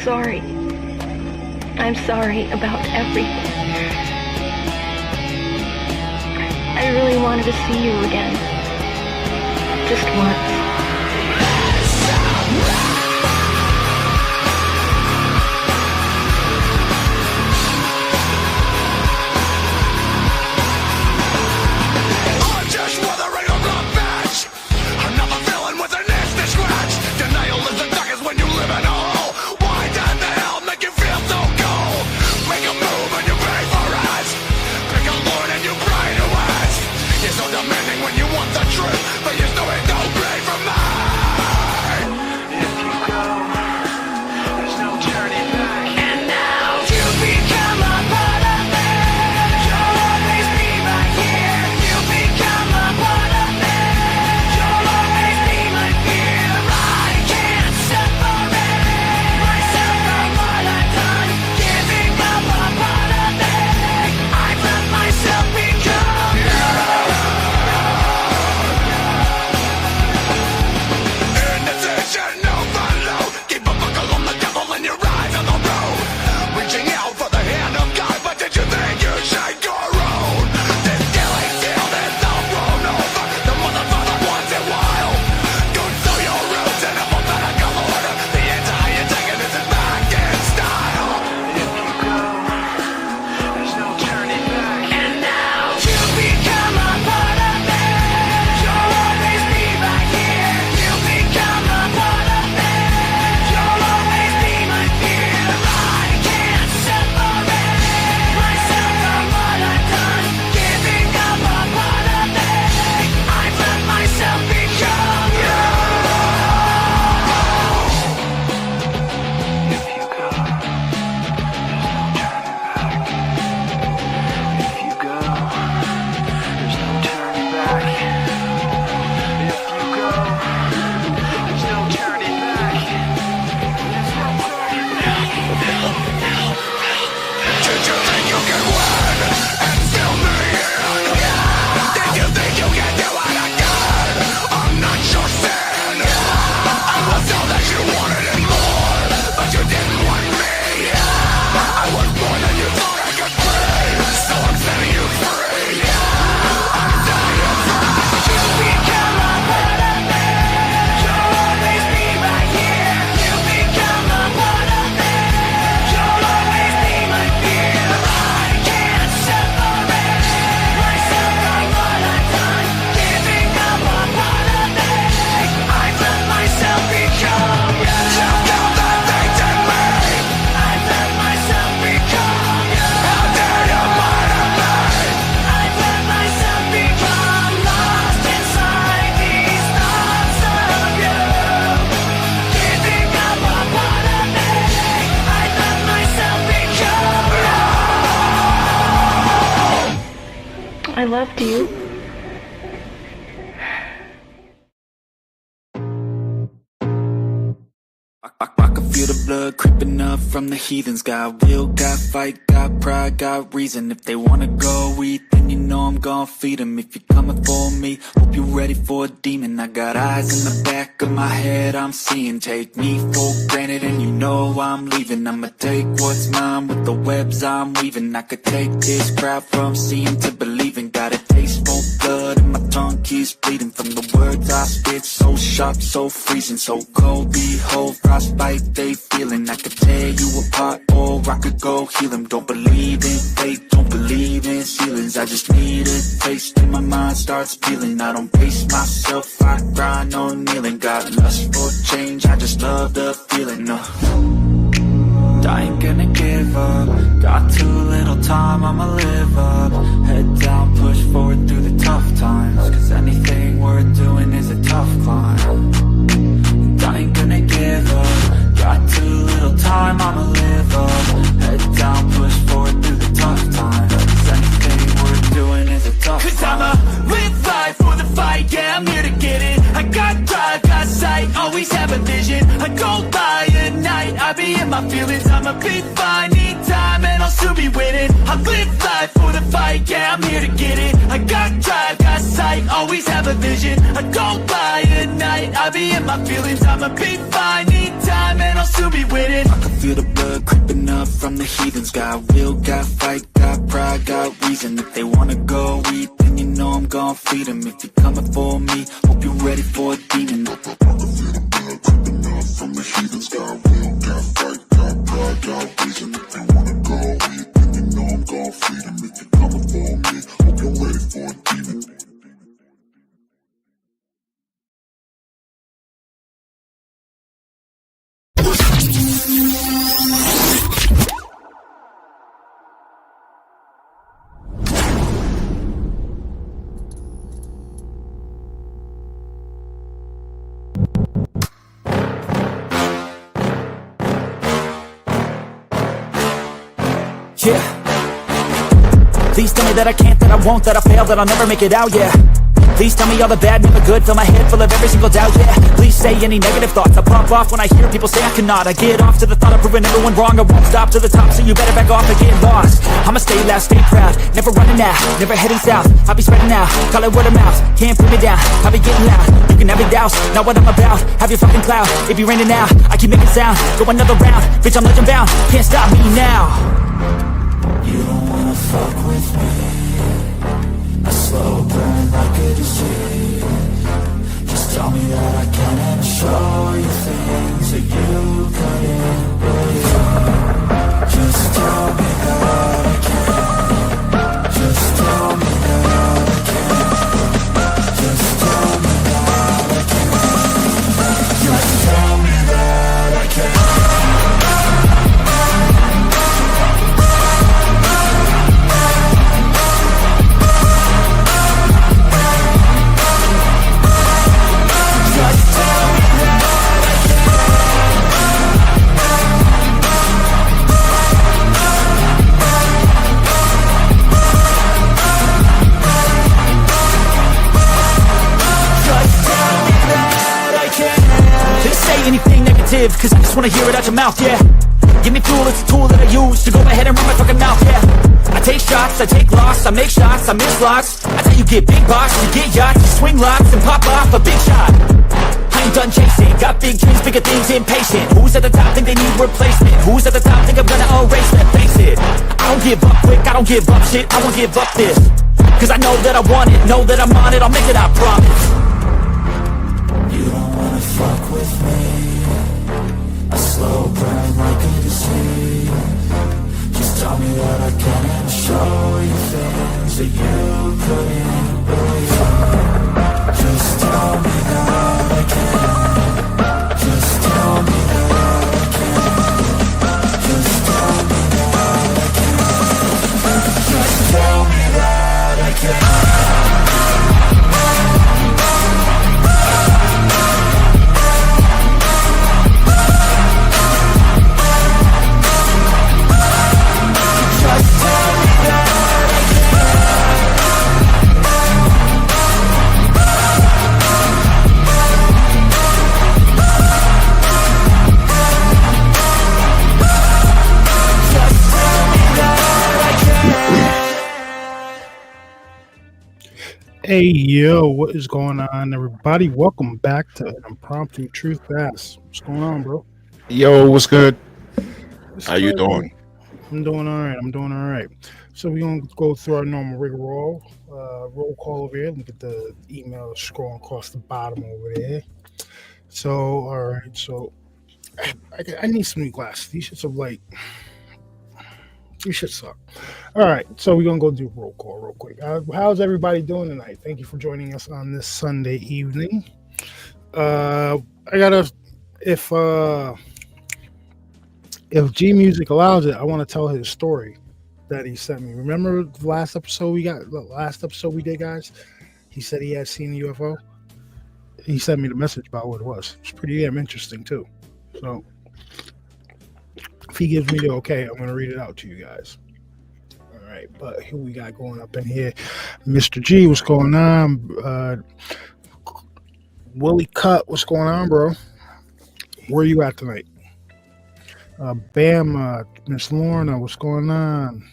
sorry. I'm sorry about everything. I really wanted to see you again. Just once. When you want the truth, but you still ain't no blame from mine. If you go, there's no turning back. And now you become a part of me. You'll always be right here. You become a part of me. You'll always be my fear. I can't separate myself from what I've done. Giving up a part of me. I've let myself become you. I loved you. I can feel the blood creeping up from the heathens. Got will, got fight, got pride, got reason. If they wanna go eat, then you know I'm gon' feed them. If you're coming for me, hope you're ready for a demon. I got eyes in the back of my head, I'm seeing. Take me for granted and you know I'm leaving. I'ma take what's mine with the webs I'm weaving. I could take this crowd from seeing to believing. Got a taste for blood and my tongue keeps bleeding. From the words I spit, so sharp, so freezing. So cold, behold, frostbite they feeling. I could tear you apart or I could go heal them. Don't believe in fate, don't believe in ceilings. I just need a taste and my mind starts peeling. I don't pace myself, I grind on kneeling. Got lust for change, I just love the feeling. I ain't gonna give up. Got too little time, I'ma live up. Head down, push forward through the tough times. Cause anything worth doing is a tough climb. And I ain't gonna give up. Got too little time, I'ma live up. Head down, push forward through the tough times. Cause anything worth doing is a tough climb. Cause I'ma live life for the fight, yeah, I'm here to get it. I got drive, got sight, always have a vision. I go by at night, I be in my feelings. I'ma be fine, need time, and I'll soon be winning. I live life for the fight, yeah, I'm here to get it. I got drive, got sight, always have a vision. I go by at night, I be in my feelings. I'ma be fine, need time, and else to be winning. I can feel the blood creeping up from the heathens. Got will, got fight, got pride, got reason. If they wanna go eat, then you know I'm gon' feed them. If you're coming for me, hope you're ready for a demon. I can feel the blood creeping up from the heathens. Got will, got fight, got pride, got reason. If they wanna go eat, then you know I'm gon' feed them. If you're coming for me, hope you're ready for a demon. Yeah. Please tell me that I can't, that I won't, that I fail, that I'll never make it out, yeah. Please tell me all the bad, never good, fill my head full of every single doubt, yeah. Please say any negative thoughts, I pop off when I hear people say I cannot. I get off to the thought of proving everyone wrong, I won't stop to the top, so you better back off and get lost. I'ma stay loud, stay proud, never running out, never heading south. I'll be spreading out, call it word of mouth, can't put me down, I'll be getting loud. You can have your doubts, not what I'm about, have your fucking clout. It be raining now, I keep making sound, go another round, bitch I'm legend bound, can't stop me now. You don't wanna fuck with me. I slow burn like a disease. Just tell me that I can and I'll show you things that you couldn't believe. Just tell me that I can. Just tell me that I can. Just tell me that I can. Just tell me that I can. Anything negative, cause I just wanna hear it out your mouth, yeah. Give me fuel, it's a tool that I use to go ahead and run my fucking mouth, yeah. I take shots, I take loss, I make shots, I miss locks. I tell you get big box, you get yachts, you swing locks and pop off a big shot. I ain't done chasing, got big dreams, bigger things, impatient. Who's at the top think they need replacement? Who's at the top think I'm gonna erase them? Face it, I don't give up quick, I don't give up shit, I won't give up this. Cause I know that I want it, know that I'm on it, I'll make it, I promise. You don't wanna fuck with me. I slow burn like a disease. Just tell me that I can and I'll show you things that you couldn't believe. Just tell me that I can. Just tell me that I can. Just tell me that I can. Just tell me that I can. Hey yo, what is going on, everybody? Welcome back to Impromptu Truth Bass. What's going on, bro? Yo, what's good? How you doing? I'm doing all right. So we're gonna go through our normal rigmarole roll call over here. Look at the email scrolling across the bottom over there. So all right, so I need some new glasses. These shits are like, these shit suck. All right, so we're gonna go do roll call real quick. How's everybody doing tonight? Thank you for joining us on this Sunday evening. If G Music allows it, I want to tell his story that he sent me. Remember the last episode we did, guys? He said he had seen a UFO. He sent me the message about what it was. It's pretty damn interesting too. So if he gives me the okay, I'm gonna read it out to you guys. All right, but who we got going up in here? Mr. G, what's going on? Willie Cut, what's going on, bro? Where you at tonight? Bam, Miss Lorna, what's going on?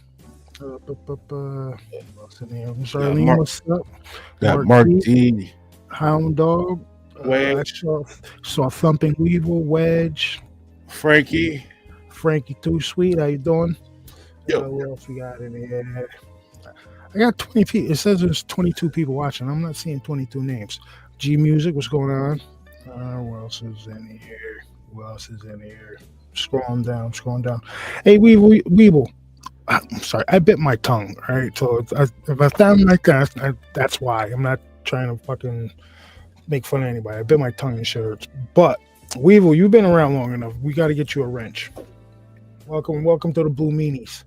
What's in here? Miss Arlene, what's up? Got Mark D. Hound Dog. I saw Thumping Weevil, Wedge. Frankie. Frankie Too Sweet. How you doing? Yo. What else we got in here? I got 20 people. It says there's 22 people watching. I'm not seeing 22 names. G Music, what's going on? What else is in here? Scrolling down. Hey, Weeble. I'm sorry, I bit my tongue. All right, so if I sound like that, that's why. I'm not trying to fucking make fun of anybody. I bit my tongue and shit hurts. But Weevil, you've been around long enough. We got to get you a wrench. Welcome to the Blue Meanies.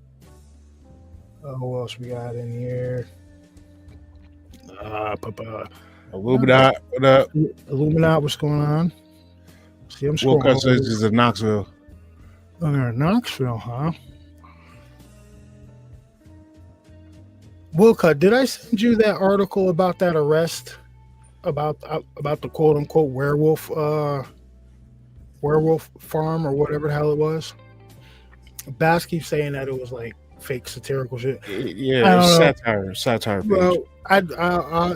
What else we got in here? Illuminati, what up? Illuminati, what's going on? See, I'm Will scrolling. Cut says this is in Knoxville. Oh, they're in Knoxville, huh? Wilcott, did I send you that article about that arrest about the quote unquote werewolf farm or whatever the hell it was? Bass keeps saying that it was like fake satirical shit. Yeah, satire. Well, I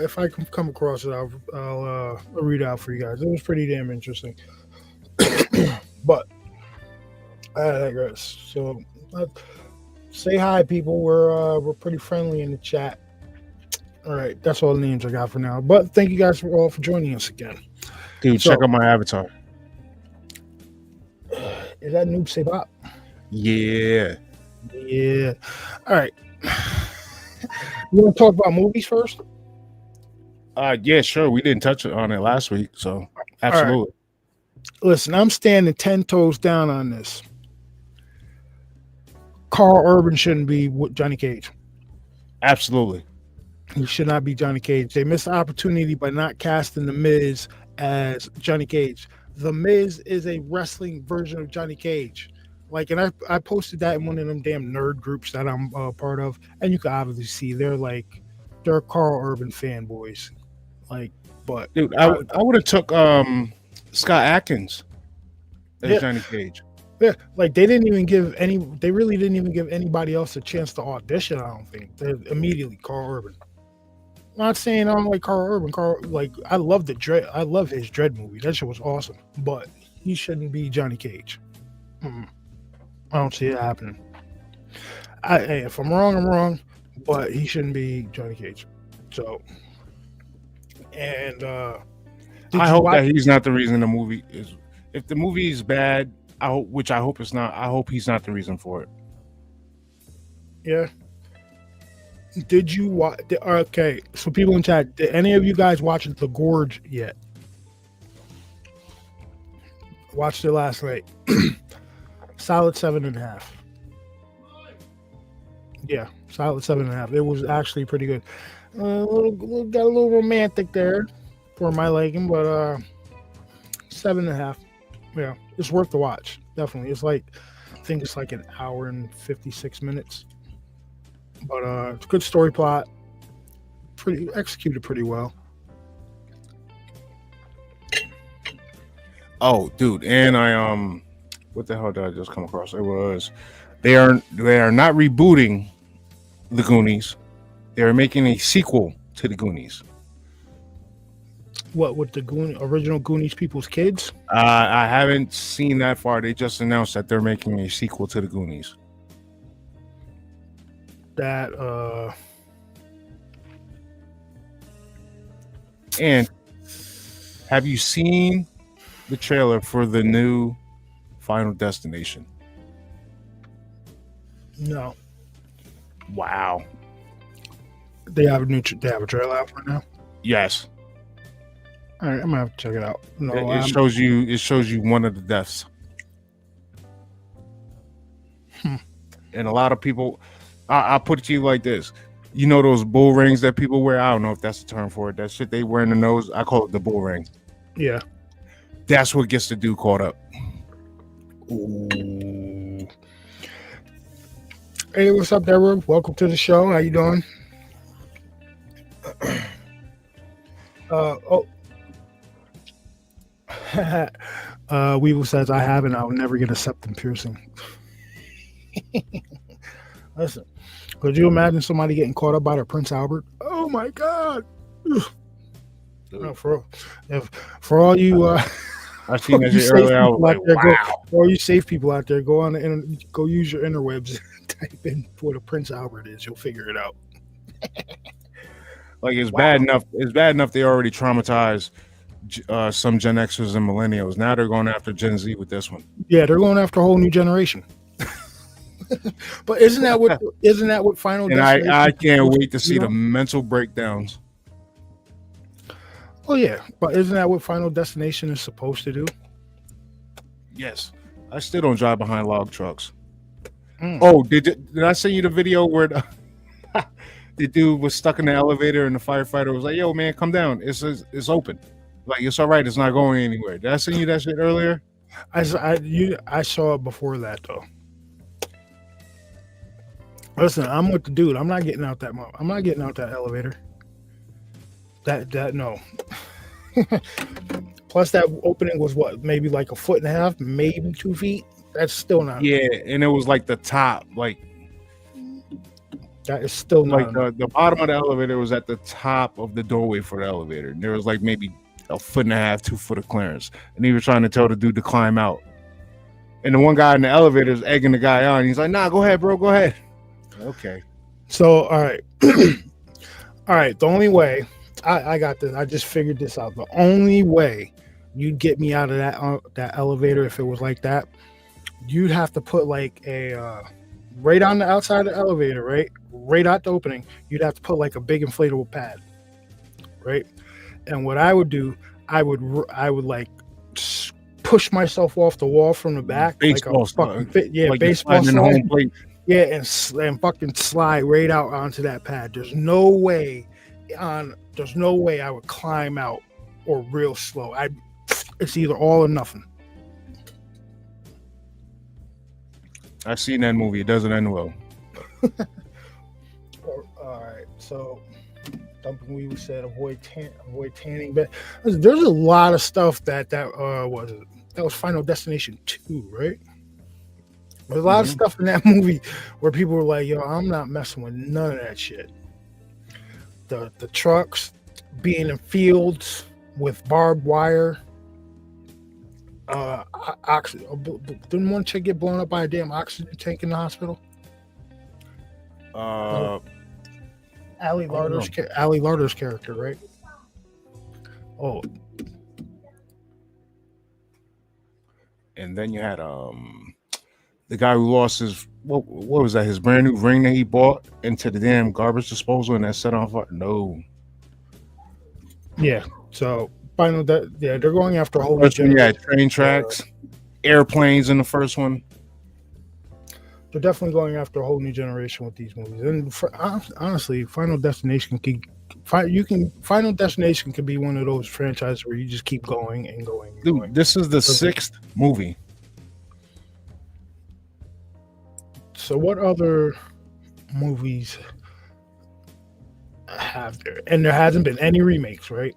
if I can come across it, I'll read it out for you guys. It was pretty damn interesting. But I guess so. Say hi, people. We're pretty friendly in the chat. All right, that's all the names I got for now. But thank you guys all for joining us again. Dude, check out my avatar. Is that Noob Say Bop? Yeah. Yeah. All right. You want to talk about movies first? Yeah, sure. We didn't touch on it last week, so absolutely. Right. Listen, I'm standing 10 toes down on this. Carl Urban shouldn't be Johnny Cage. Absolutely. He should not be Johnny Cage. They missed the opportunity by not casting The Miz as Johnny Cage. The Miz is a wrestling version of Johnny Cage. Like, and I posted that in one of them damn nerd groups that I'm part of, and you can obviously see they're Carl Urban fanboys. Like, but dude, I would have took Scott Adkins as Johnny Cage. Yeah, like they really didn't even give anybody else a chance to audition. I don't think they immediately Carl Urban. I'm not saying I don't like Carl Urban. I love I love his Dread movie. That shit was awesome. But he shouldn't be Johnny Cage. I don't see it happening. If I'm wrong, I'm wrong. But he shouldn't be Johnny Cage. So, and I hope that he's not the reason the movie is. If the movie is bad, which I hope it's not. I hope he's not the reason for it. Yeah. Did you watch? Okay, so people in chat, did any of you guys watch The Gorge yet? Watched it last night. Solid 7.5. Yeah, solid 7.5. It was actually pretty good. Got a little romantic there for my liking, but 7.5. Yeah, it's worth the watch. Definitely. I think it's like an hour and 56 minutes. But it's a good story plot. Executed pretty well. Oh, dude, and I what the hell did I just come across? It was they are not rebooting the Goonies. They are making a sequel to the Goonies. What, with the original Goonies people's kids? I haven't seen that far. They just announced that they're making a sequel to the Goonies. And have you seen the trailer for the new Final Destination? No. Wow. They have a trailer out right now? Yes. All right, I'm gonna have to check it out. No, it shows you one of the deaths. And a lot of people, I'll put it to you like this. You know those bull rings that people wear? I don't know if that's the term for it. That shit they wear in the nose, I call it the bull ring. Yeah. That's what gets the dude caught up. Ooh. Hey, what's up, Deborah? Welcome to the show. How you doing? Weevil says, I haven't. I'll never get a septum piercing. Listen, could you imagine somebody getting caught up by their Prince Albert? Oh my God. No, for all you I seen that You shit safe earlier. I was people out like, there, wow. or you safe people out there, go on go use your interwebs, type in what a Prince Albert is. You'll figure it out. Like it's Wow. bad enough. It's bad enough they already traumatized some Gen Xers and millennials. Now they're going after Gen Z with this one. Yeah, they're going after a whole new generation. But isn't that what Final And Destination? I can't wait to you see the know? mental breakdowns. Oh yeah, but isn't that what Final Destination is supposed to do? Yes, I still don't drive behind log trucks. Mm. Oh, did I send you the video where the dude was stuck in the elevator and the firefighter was like, "Yo, man, come down. It's open. Like it's all right. It's not going anywhere." Did I send you that shit earlier? I saw it before that though. Listen, I'm with the dude. I'm not getting out that. I'm not getting out that elevator. That no. Plus, that opening was what, maybe like a foot and a half, maybe 2 feet. That's still not. Yeah, and it was like the top, like That is still not. the bottom of the elevator was at the top of the doorway for the elevator. And there was like maybe a foot and a half, 2 foot of clearance, and he was trying to tell the dude to climb out. And the one guy in the elevator is egging the guy on. He's like, "Nah, go ahead, bro, go ahead." Okay. So, all right. All right. The only way I got this, I just figured this out. The only way you'd get me out of that elevator if it was like that, you'd have to put like a right on the outside of the elevator, right out the opening. You'd have to put like a big inflatable pad, right? And what I would do, I would like push myself off the wall from the back, Baseball like a fucking slide. Like baseball sliding in slide. home plate. Yeah, and fucking slide right out onto that pad. There's no way I would climb out or real slow. It's either all or nothing. I've seen that movie. It doesn't end well. All right, so Dumping Weevil said avoid tanning. But there's a lot of stuff that was Final Destination 2, right? There's a lot of stuff in that movie where people were like, "Yo, I'm not messing with none of that shit." The trucks being in fields with barbed wire. Didn't one chick get blown up by a damn oxygen tank in the hospital? Ali Larder's character, right? Oh, and then you had the guy who lost his what was that? His brand new ring that he bought into the damn garbage disposal and that set on fire. No. yeah. So they're going after a whole new First one, generation. yeah, train tracks, airplanes in the first one. They're definitely going after a whole new generation with these movies. And honestly, Final Destination could be one of those franchises where you just keep going and going. And Dude, going. this is the 6th movie. So what other movies have there? And there hasn't been any remakes, right?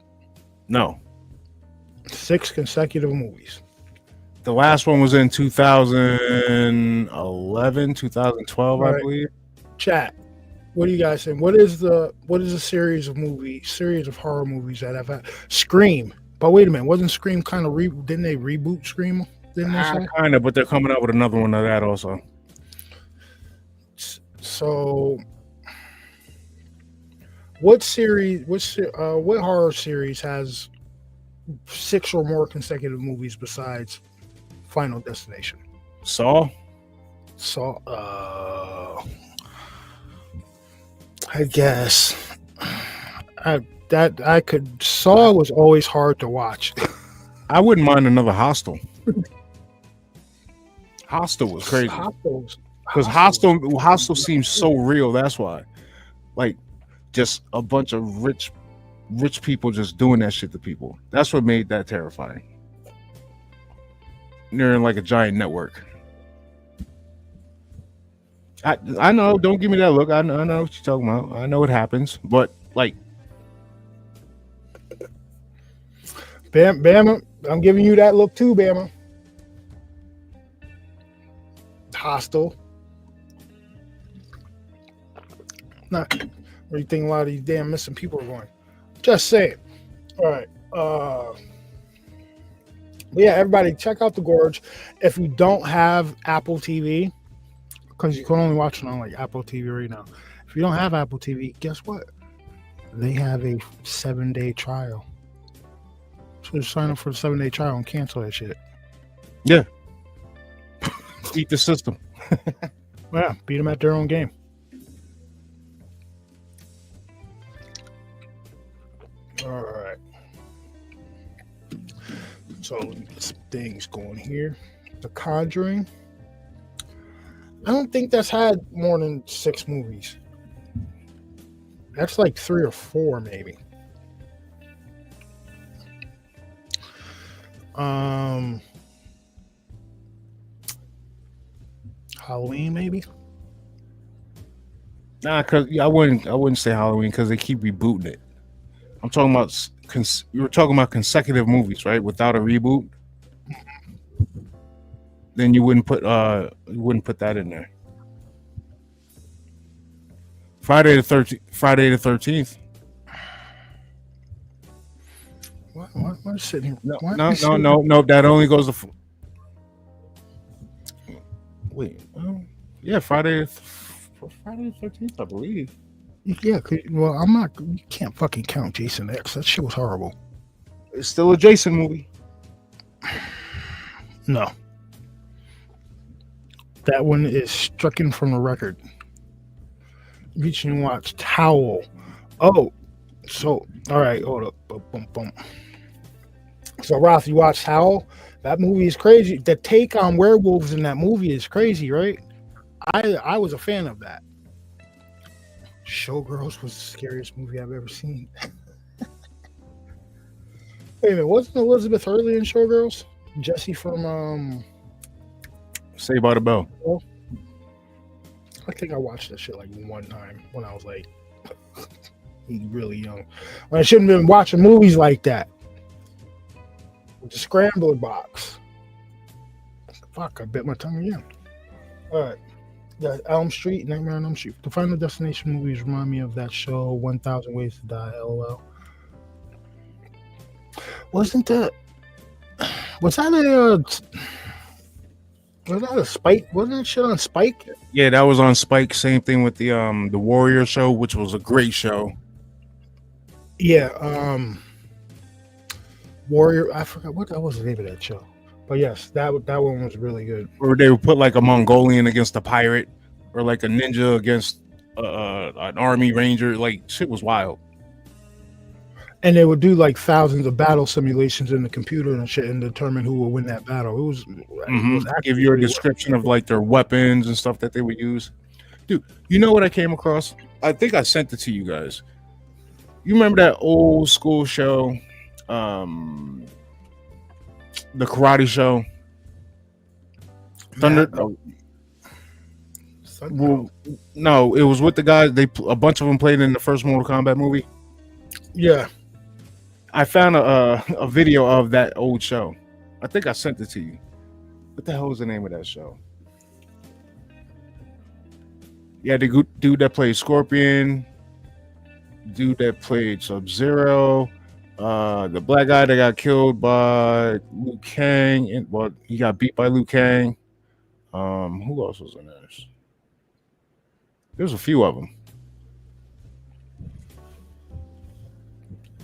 No. 6 consecutive movies. The last one was in 2011, 2012, Right. I believe. Chat. What do you guys think? What is the series of horror movies that have had Scream? But wait a minute, wasn't Scream kind of didn't they reboot Scream? Didn't they say? Kind of, but they're coming out with another one of that also. So, what horror series has 6 or more consecutive movies besides Final Destination? Saw? So, I guess Saw was always hard to watch. I wouldn't mind another Hostel. Hostel was crazy. Because Hostel seems so real. That's why, like, just a bunch of rich people just doing that shit to people. That's what made that terrifying. They're in like a giant network. I know. Don't give me that look. I know what you're talking about. I know it happens, but like, Bama, I'm giving you that look too, Bama. Hostile. Not where you think a lot of these damn missing people are going. Just saying. All right. But yeah, everybody check out The Gorge. If you don't have Apple TV, because you can only watch it on like Apple TV right now. If you don't have Apple TV, guess what? They have a 7-day trial. So just sign up for the 7-day trial and cancel that shit. Yeah. Beat the system. Yeah, beat them at their own game. All right. So let me get some things going here. The Conjuring. I don't think that's had more than 6 movies. That's like 3 or 4, maybe. Halloween, maybe. Nah, cause I wouldn't say Halloween because they keep rebooting it. I'm talking about you were talking about consecutive movies, right? Without a reboot, then you wouldn't put that in there. Friday the 13th. What is sitting here? No. That only goes to. Wait. Yeah, Friday the 13th, I believe. Yeah, well, I'm not. You can't fucking count Jason X. That shit was horrible. It's still a Jason movie. No, that one is stricken from the record. Reaching watch Towel. Oh, so all right, hold up. Boom. So Roth, you watched Howl? That movie is crazy. The take on werewolves in that movie is crazy, right? I was a fan of that. Showgirls was the scariest movie I've ever seen. Wait a minute, wasn't Elizabeth Hurley in Showgirls? Jesse from Saved by the Bell. I think I watched that shit like one time when I was like really young. When I shouldn't have been watching movies like that. With the scrambler box. Fuck, I bit my tongue again. Alright. Got Elm Street, Nightmare on Elm Street. The Final Destination movies remind me of that show, 1,000 Ways to Die, LOL. Was that a Spike? Wasn't that shit on Spike? Yeah, that was on Spike. Same thing with the Warrior show, which was a great show. Yeah, Warrior. I forgot what was the name of that show, but yes, that one was really good. Or they would put like a Mongolian against a pirate, or like a ninja against an army ranger. Like shit was wild. And they would do like thousands of battle simulations in the computer and shit, and determine who will win that battle. It was Give you a description of like their weapons and stuff that they would use. Dude, you know what I came across? I think I sent it to you guys. You remember that old school show, the Karate Show? Thunder. Well, no, it was with the guys. A bunch of them played in the first Mortal Kombat movie. Yeah. I found a video of that old show. I think I sent it to you. What the hell was the name of that show? Yeah, the dude that played Scorpion, dude that played Sub-Zero, the black guy that got killed by Liu Kang, and well, he got beat by Liu Kang. Who else was in this? There's a few of them.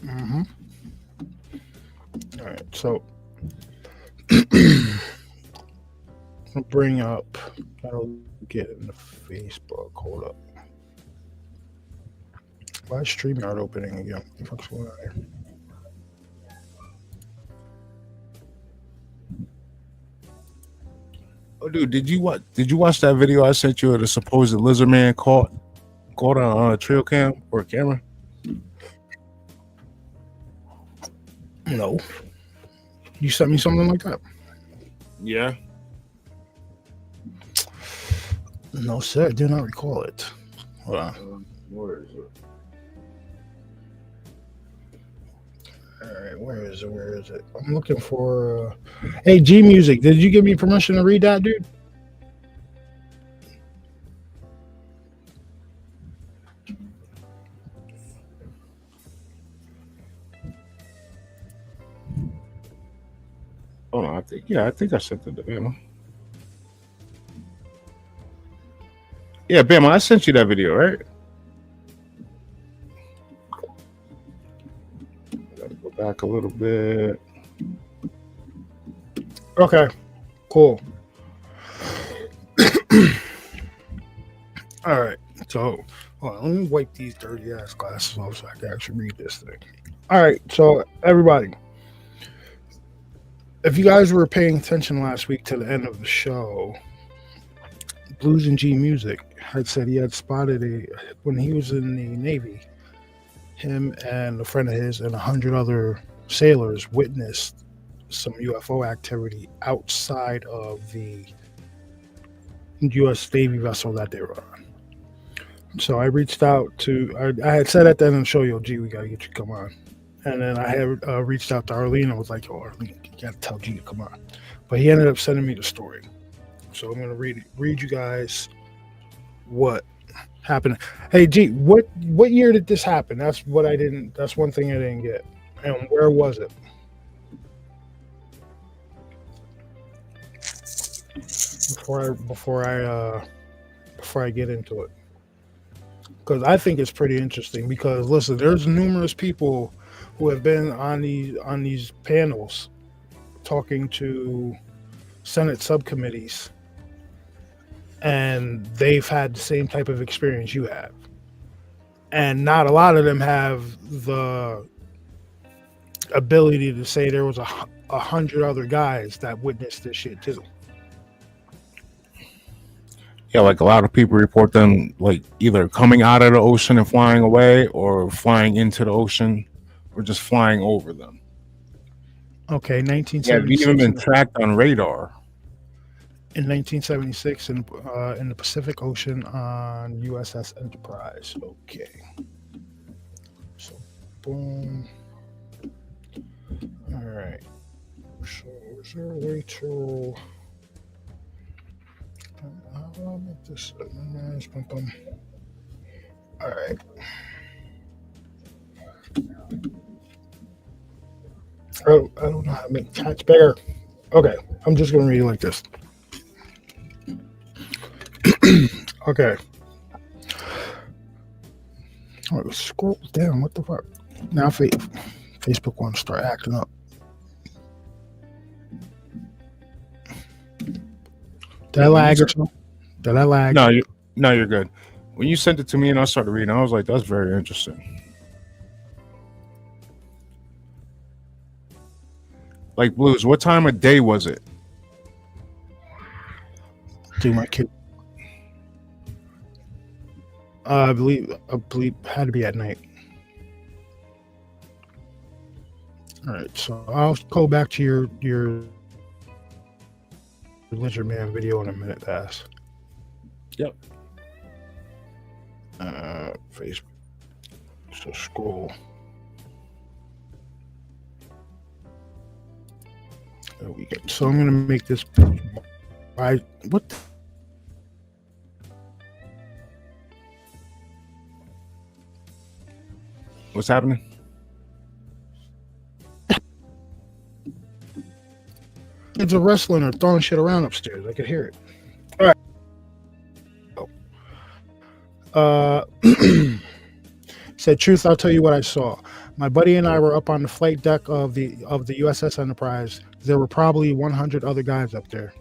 Mm-hmm. All right, so I'll bring up. I'll get in the Facebook. Hold up. Why is StreamYard opening again? What the fuck's going on here? Oh, dude, did you watch that video I sent you of the supposed lizard man caught on a trail cam or a camera? No. You sent me something like that? Yeah. No, sir. I do not recall it. Hold on. Where is it? All right, where is it? I'm looking for. Hey, G Music, did you give me permission to read that, dude? Hold on, I think I sent it to Bama. Yeah, Bama, I sent you that video, right? Gotta go back a little bit. Okay, cool. All right, so hold on, let me wipe these dirty ass glasses off so I can actually read this thing. All right, so everybody, if you guys were paying attention last week to the end of the show, Blues and G Music had said he had spotted when he was in the Navy, him and a friend of his and 100 other sailors witnessed some UFO activity outside of the U.S. Navy vessel that they were on. So I reached out to, I had said at the end of the show, yo, G, we got to get you to come on. And then I had reached out to Arlene and was like, yo, Arlene, you got to tell G to come on. But he ended up sending me the story. So I'm going to read you guys what happened. Hey, G, what year did this happen? That's one thing I didn't get. And where was it? Before I get into it, because I think it's pretty interesting. Because listen, there's numerous people who have been on these panels talking to Senate subcommittees, and they've had the same type of experience you have, and not a lot of them have the ability to say there was 100 other guys that witnessed this shit too. Yeah, like a lot of people report them like either coming out of the ocean and flying away, or flying into the ocean, or just flying over them. Okay, Yeah, 1976. we've even been tracked on radar. In 1976, in the Pacific Ocean on USS Enterprise. Okay. So, boom. All right. So, is there a way to... I'll make this nice. All right. Oh, I don't know how to make cats bigger. Okay, I'm just gonna read it like this. Okay. Oh, scroll down. What the fuck? Now Facebook wants to start acting up. Did I lag or something? Did I lag? No, you're good. When you sent it to me and I started reading, I was like, that's very interesting. Like, Blues, what time of day was it? Do my kid. I believe it had to be at night. All right, so I'll go back to your Lizard Man video in a minute, Pass. Yep. Facebook. So scroll. There we go. So I'm gonna make this. What? What's happening? Kids are wrestling or throwing shit around upstairs. I could hear it. All right. Said, truth, I'll tell you what I saw. My buddy and I were up on the flight deck of the USS Enterprise. There were probably 100 other guys up there.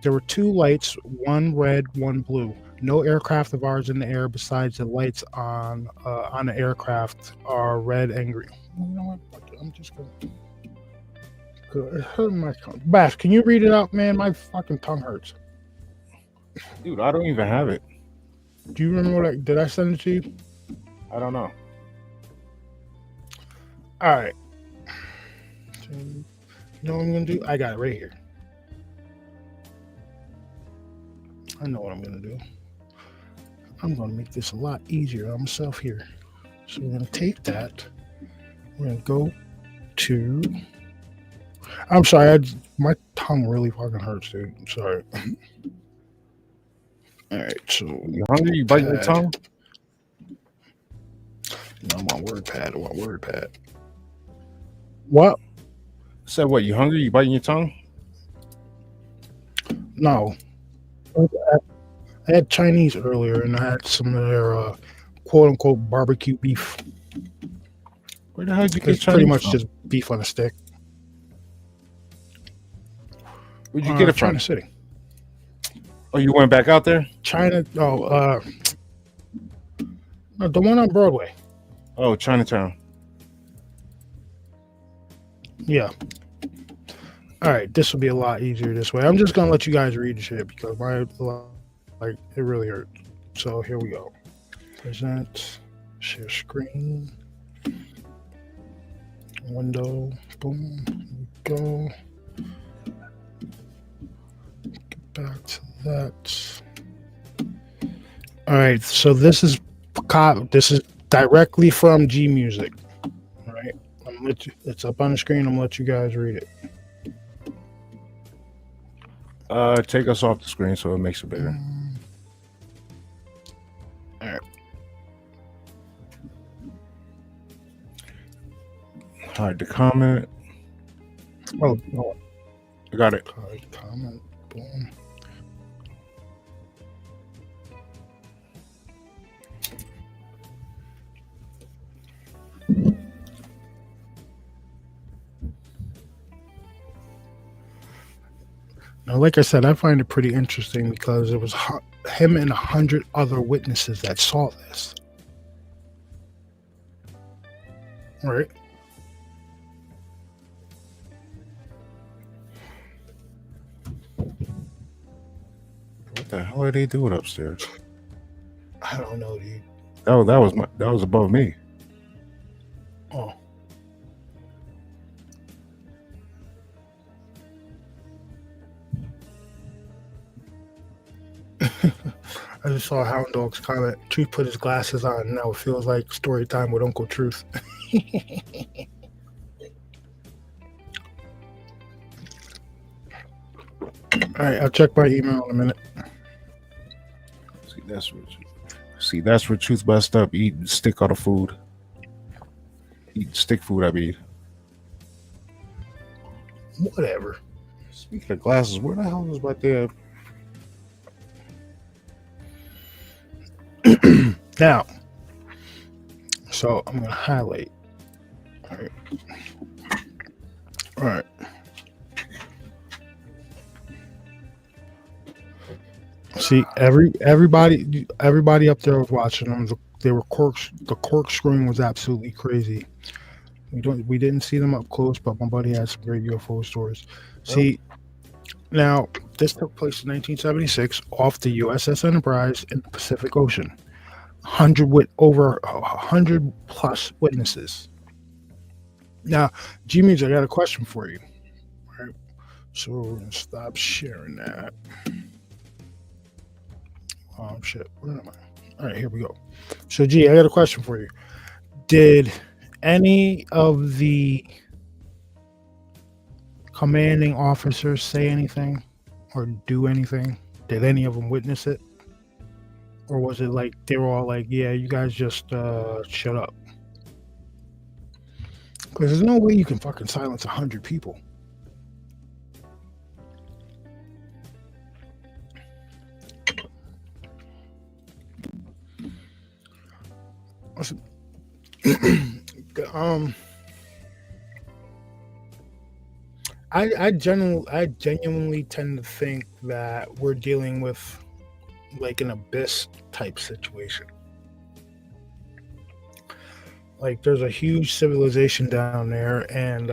There were two lights, one red, one blue. No aircraft of ours in the air besides the lights on the aircraft are red and green. You know what? I'm just going to... It hurt my tongue. Bash, can you read it out, man? My fucking tongue hurts. Dude, I don't even have it. Do you remember what did I send it to you? I don't know. All right. So, you know what I'm going to do? I got it right here. I know what I'm going to do. I'm going to make this a lot easier on myself here. So we're going to take that. We're going to go to... I'm sorry. My tongue really fucking hurts, dude. I'm sorry. All right. So You hungry? You bite your tongue? No, I want WordPad. What? Said what? You hungry? You biting your tongue? No, I had Chinese earlier, and I had some of their quote unquote barbecue beef. Where the hell did you get It's Chinese pretty much from? just beef on a stick. Where'd you get it from? China City. Oh, you went back out there? China. Oh, no, the one on Broadway. Oh, Chinatown. Yeah. All right, this will be a lot easier this way. I'm just gonna let you guys read the shit because it really hurt. So here we go. Present, share screen, window, boom, here we go. Get back to that. All right, so this is directly from G Music. All right, it's up on the screen. I'm gonna let you guys read it. Take us off the screen so it makes it bigger. All right. Hide the comment. Oh, no. I got it. Comment. Boom. Now, like I said, I find it pretty interesting because it was him and 100 other witnesses that saw this. Right? What the hell are they doing upstairs? I don't know, dude. That was above me. Oh. I just saw Hound Dog's comment. Truth put his glasses on. Now it feels like story time with Uncle Truth. All right, I'll check my email in a minute. That's where Truth messed up. Eating stick on the food. Eating stick food, I mean. Whatever. Speaking of glasses, where the hell is my damn... Now, so I'm going to highlight. All right. All right. See, everybody up there was watching them. They were the corkscrewing was absolutely crazy. We didn't see them up close, but my buddy had some great UFO stories. See, now this took place in 1976 off the USS Enterprise in the Pacific Ocean. Over 100 plus witnesses. Now, G-Means, I got a question for you. All right, so we're gonna stop sharing that. Oh shit, where am I? All right, here we go. So, G, I got a question for you. Did any of the commanding officers say anything or do anything? Did any of them witness it? Or was it like they were all like, yeah, you guys just shut up? Because there's no way you can fucking silence 100 people. I genuinely tend to think that we're dealing with like an abyss type situation. Like there's a huge civilization down there, and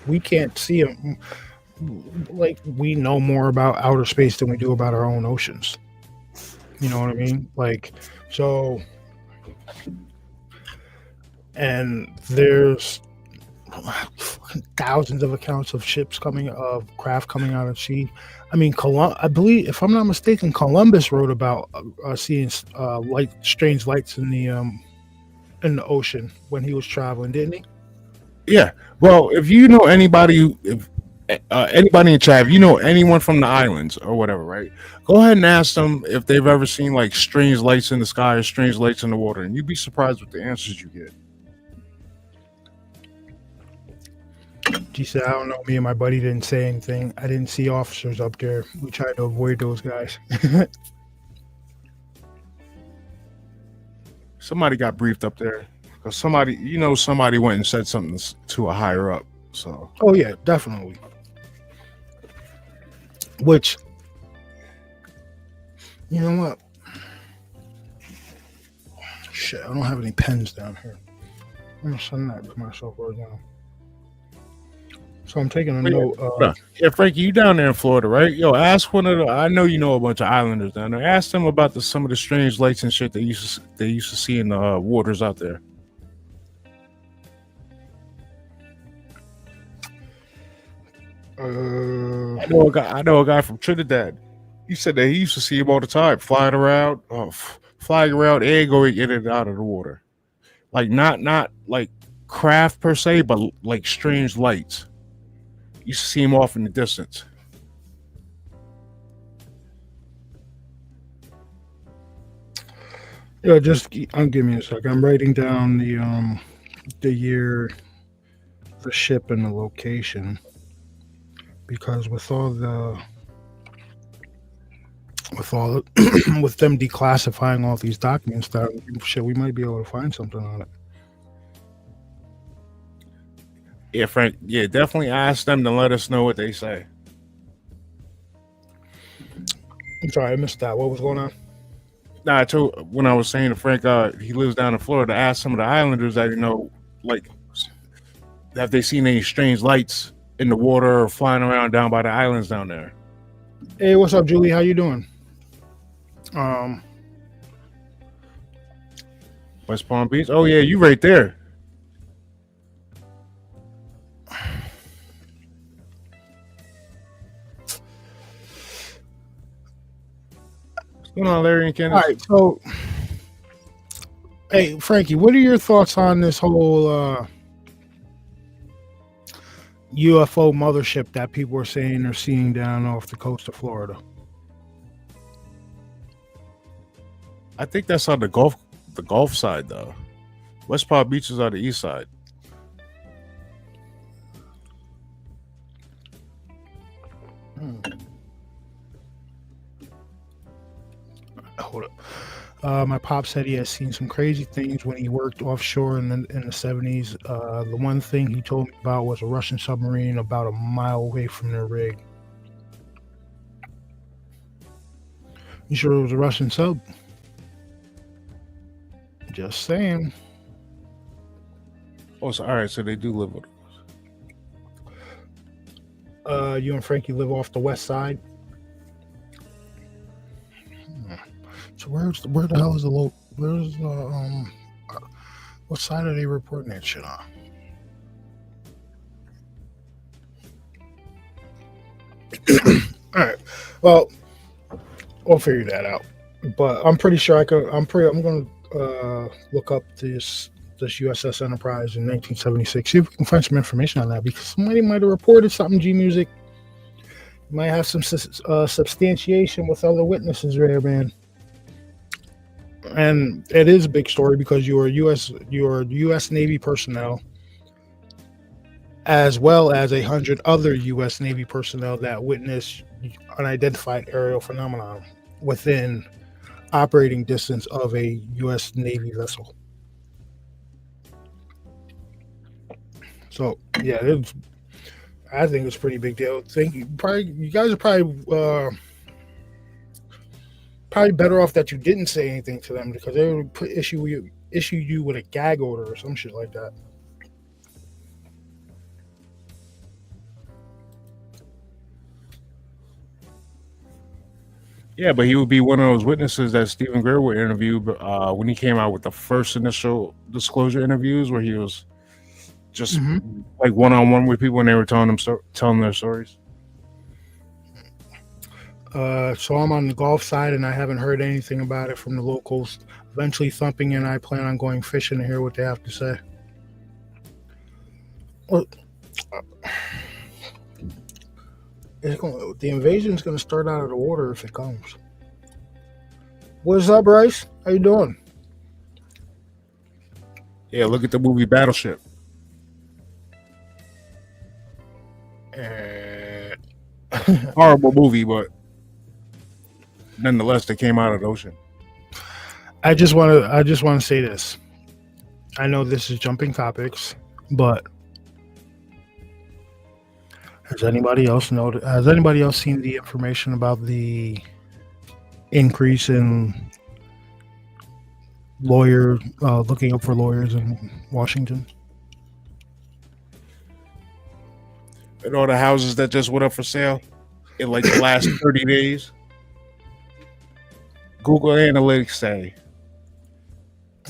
we can't see them. Like we know more about outer space than we do about our own oceans. You know what I mean? Like so. And there's thousands of accounts of craft coming out of sea. I mean, I believe, if I'm not mistaken, Columbus wrote about seeing strange lights in the ocean when he was traveling, didn't he? Yeah. Well, if you know anybody, anybody in chat, if you know anyone from the islands or whatever, right? Go ahead and ask them if they've ever seen like strange lights in the sky or strange lights in the water, and you'd be surprised with the answers you get. Frankie said, I don't know. Me and my buddy didn't say anything. I didn't see officers up there. We tried to avoid those guys. Somebody got briefed up there because somebody went and said something to a higher up. So, Oh, yeah, definitely. Which, you know what? Shit, I don't have any pens down here. I'm gonna send that to myself right now. So I'm taking a note. Yeah, Frankie, you down there in Florida, right? Yo, ask one of the. I know you know a bunch of islanders down there. Ask them about some of the strange lights and shit they used to see in the waters out there. I know a guy from Trinidad. He said that he used to see him all the time, flying around and going in and out of the water, like not like craft per se, but like strange lights. You used to see him off in the distance. Yeah, just give me a sec. I'm writing down the year, the ship, and the location, because with with them declassifying all these documents, that shit, we might be able to find something on it. Yeah, Frank. Yeah, definitely ask them to let us know what they say. I'm sorry, I missed that. What was going on? Nah, when I was saying to Frank, he lives down in Florida. Ask some of the islanders that like, have they seen any strange lights in the water or flying around down by the islands down there? Hey, what's up, Julie? How you doing? West Palm Beach. Oh yeah, you right there. What's going on, Larry and Kenneth? All right, so hey, Frankie, what are your thoughts on this whole UFO mothership that people are saying they're seeing down off the coast of Florida? I think that's on the Gulf side though. West Palm Beach is on the east side. Hold up. My pop said he has seen some crazy things when he worked offshore in the 70s. The one thing he told me about was a Russian submarine about a mile away from their rig. You sure it was a Russian sub? Just saying. Oh, so all right. So they do live with us. You and Frankie live off the west side. So where the hell is what side are they reporting that shit on? All right. Well, we'll figure that out. But I'm pretty sure I'm gonna look up this USS Enterprise in 1976. See if we can find some information on that, because somebody might have reported something. G Music might have some substantiation with other witnesses there, man. And it is a big story because you are U.S. Navy personnel, as well as 100 other U.S. Navy personnel that witnessed unidentified aerial phenomenon within operating distance of a U.S. Navy vessel. So yeah, I think it's a pretty big deal. You guys are probably better off that you didn't say anything to them, because they would issue you with a gag order or some shit like that. Yeah, but he would be one of those witnesses that Stephen Greer would interview when he came out with the first initial disclosure interviews, where he was just like one-on-one with people when they were telling their stories. So I'm on the Gulf side, and I haven't heard anything about it from the locals. Eventually, Thumping and I plan on going fishing to hear what they have to say. Well, the invasion's going to start out of the water if it comes. What's up, Bryce? How you doing? Yeah, look at the movie Battleship. And Horrible movie, but nonetheless, they came out of the ocean. I just want to say this. I know this is jumping topics, but has anybody else seen the information about the increase in looking up for lawyers in Washington? And all the houses that just went up for sale in like the last 30 days. Google Analytics say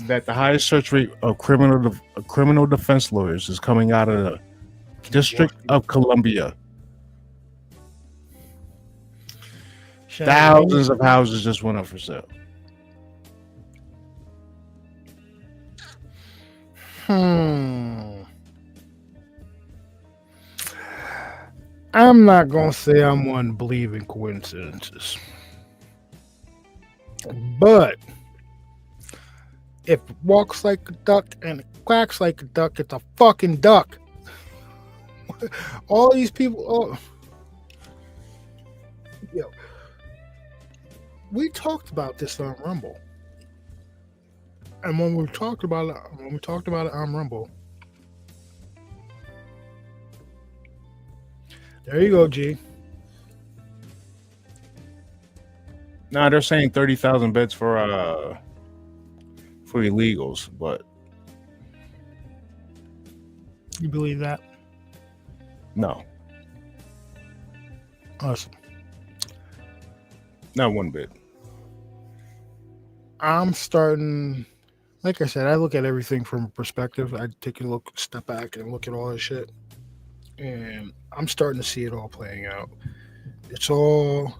that the highest search rate of criminal defense lawyers is coming out of the District of Columbia. Thousands of houses just went up for sale. I'm not gonna say I'm one to believe in coincidences, but if it walks like a duck and it quacks like a duck, it's a fucking duck. All these people, yo, we talked about this on Rumble, and when we talked about it on Rumble, there you go, G. Nah, they're saying 30,000 beds for illegals, but You believe that? no, Awesome. not one bit. I'm starting, like I said, I look at everything from a perspective. I take a step back and look at all this shit. And I'm starting to see it all playing out. It's all.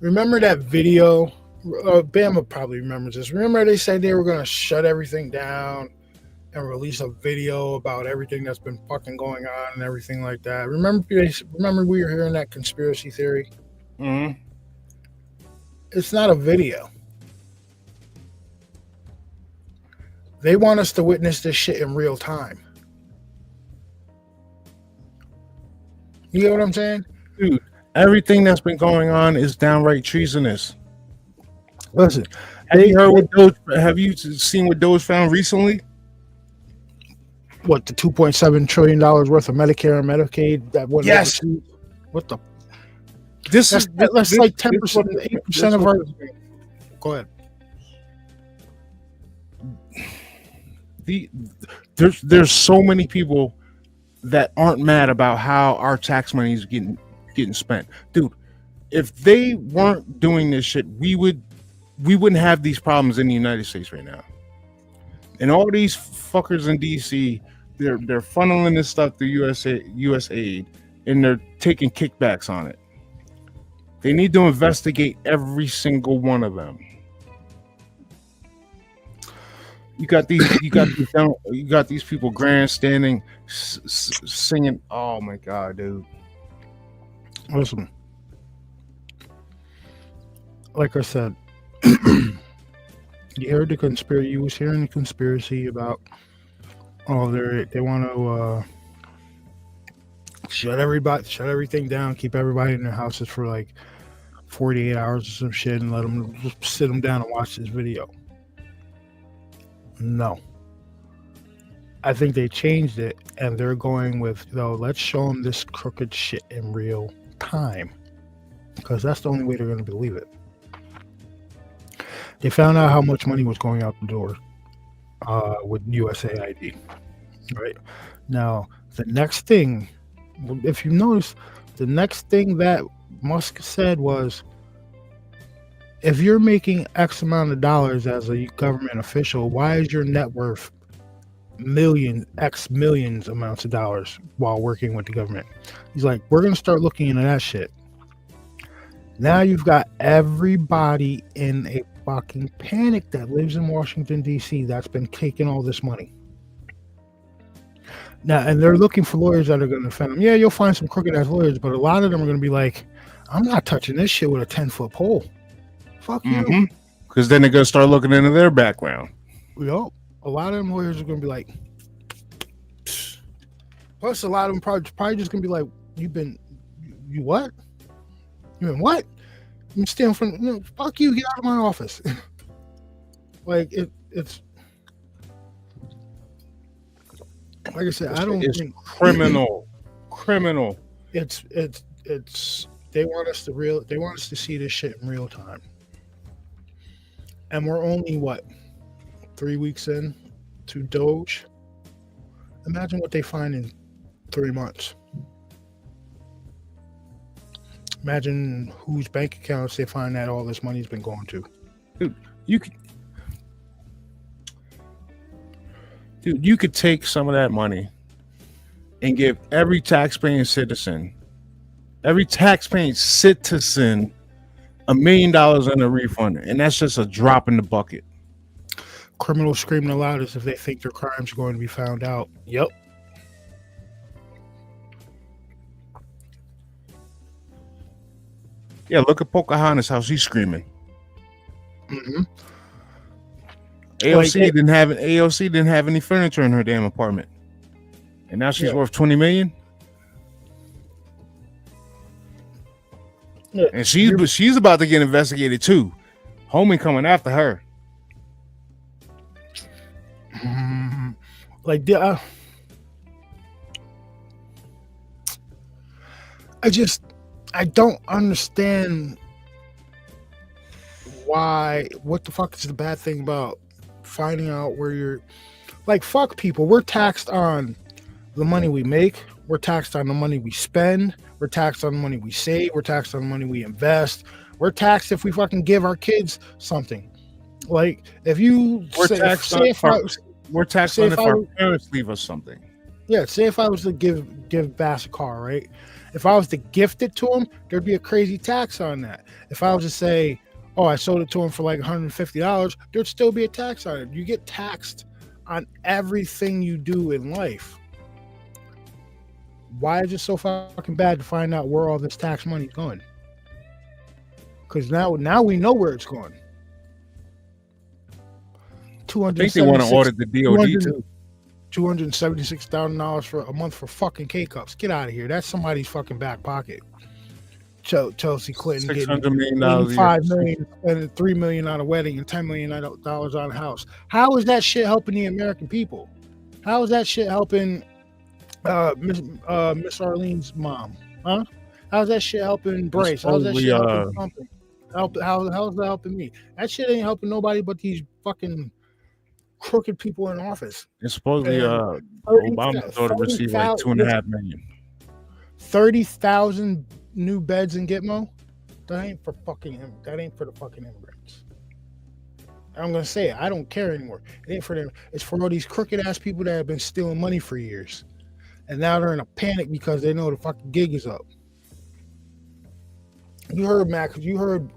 Remember that video? Bama probably remembers this. Remember they said they were going to shut everything down and release a video about everything that's been fucking going on and everything like that? Remember we were hearing that conspiracy theory? Mm-hmm. It's not a video. They want us to witness this shit in real time. You get what I'm saying? Dude, everything that's been going on is downright treasonous. Listen, Have you seen what Doge found recently? what, the $2.7 trillion worth of Medicare and Medicaid that was Yes. What the? This That's like 10%, 8% of our. Go ahead. There's so many people that aren't mad about how our tax money is getting spent. Dude, if they weren't doing this shit, we wouldn't have these problems in the United States right now. And all these fuckers in DC, they're funneling this stuff to USAID, and they're taking kickbacks on it. They need to investigate every single one of them. You got these people grandstanding, singing. Oh my god, dude! Listen, like I said, you heard the conspiracy. You was hearing the conspiracy about they want to shut everything down, keep everybody in their houses for like 48 hours or some shit, and let them just sit them down and watch this video. No. I think they changed it, and they're going with, let's show them this crooked shit in real time, because that's the only way they're going to believe it. They found out how much money was going out the door with USAID. Right? Now, the next thing, if you notice, the next thing that Musk said was, if you're making X amount of dollars as a government official, why is your net worth millions amounts of dollars while working with the government? He's like, we're going to start looking into that shit. Now you've got everybody in a fucking panic that lives in Washington, D.C. that's been taking all this money. Now, and they're looking for lawyers that are going to defend them. Yeah, you'll find some crooked ass lawyers, but a lot of them are going to be like, I'm not touching this shit with a 10-foot pole. Fuck you. Because then they're going to start looking into their background. Yo, a lot of them lawyers are going to be like, Plus, a lot of them probably just gonna be like, you what? You been what? You stealing from? No, fuck you! Get out of my office. Like it's like I said. I don't It's think criminal. it's they want us to see this shit in real time, and we're only what 3 weeks in to Doge. Imagine what they find in 3 months. Imagine whose bank accounts they find that all this money's been going to. You could take some of that money and give every taxpaying citizen $1 million in a refund, and that's just a drop in the bucket. Criminals screaming the loudest if they think their crimes are going to be found out. Yep. Yeah, look at Pocahontas, how she's screaming. Mm-hmm. AOC didn't have any furniture in her damn apartment, and now she's worth $20 million. Yeah. And she's about to get investigated too. Homie coming after her. Like I don't understand why. What the fuck is the bad thing about finding out where you're? Like, fuck people. We're taxed on the money we make. We're taxed on the money we spend. We're taxed on the money we save. We're taxed on the money we invest. We're taxed if we fucking give our kids something. Like, if you we're taxed on if our parents leave us something. Yeah, say if I was to give Bass a car, right? If I was to gift it to him, there'd be a crazy tax on that. If I was to say, oh, I sold it to him for like $150, there'd still be a tax on it. You get taxed on everything you do in life. Why is it so fucking bad to find out where all this tax money's going? Because now we know where it's going. I think they want to audit the DOD too. $276,000 for a month for fucking K-cups. Get out of here. That's somebody's fucking back pocket. Chelsea Clinton getting $600 million, $5 million, spending $3 million on a wedding and $10 million on a house. How is that shit helping the American people? How is that shit helping Miss Arlene's mom? Huh? How's that shit helping Bryce? How's that shit helping something? How's that helping me? That shit ain't helping nobody but these fucking crooked people in office. And supposedly Obama's daughter received like $2.5 million. 30,000 new beds in Gitmo. That ain't for the fucking immigrants. I'm gonna say it. I don't care anymore. It ain't for them. It's for all these crooked ass people that have been stealing money for years, and now they're in a panic because they know the fucking gig is up. You heard Mac. You heard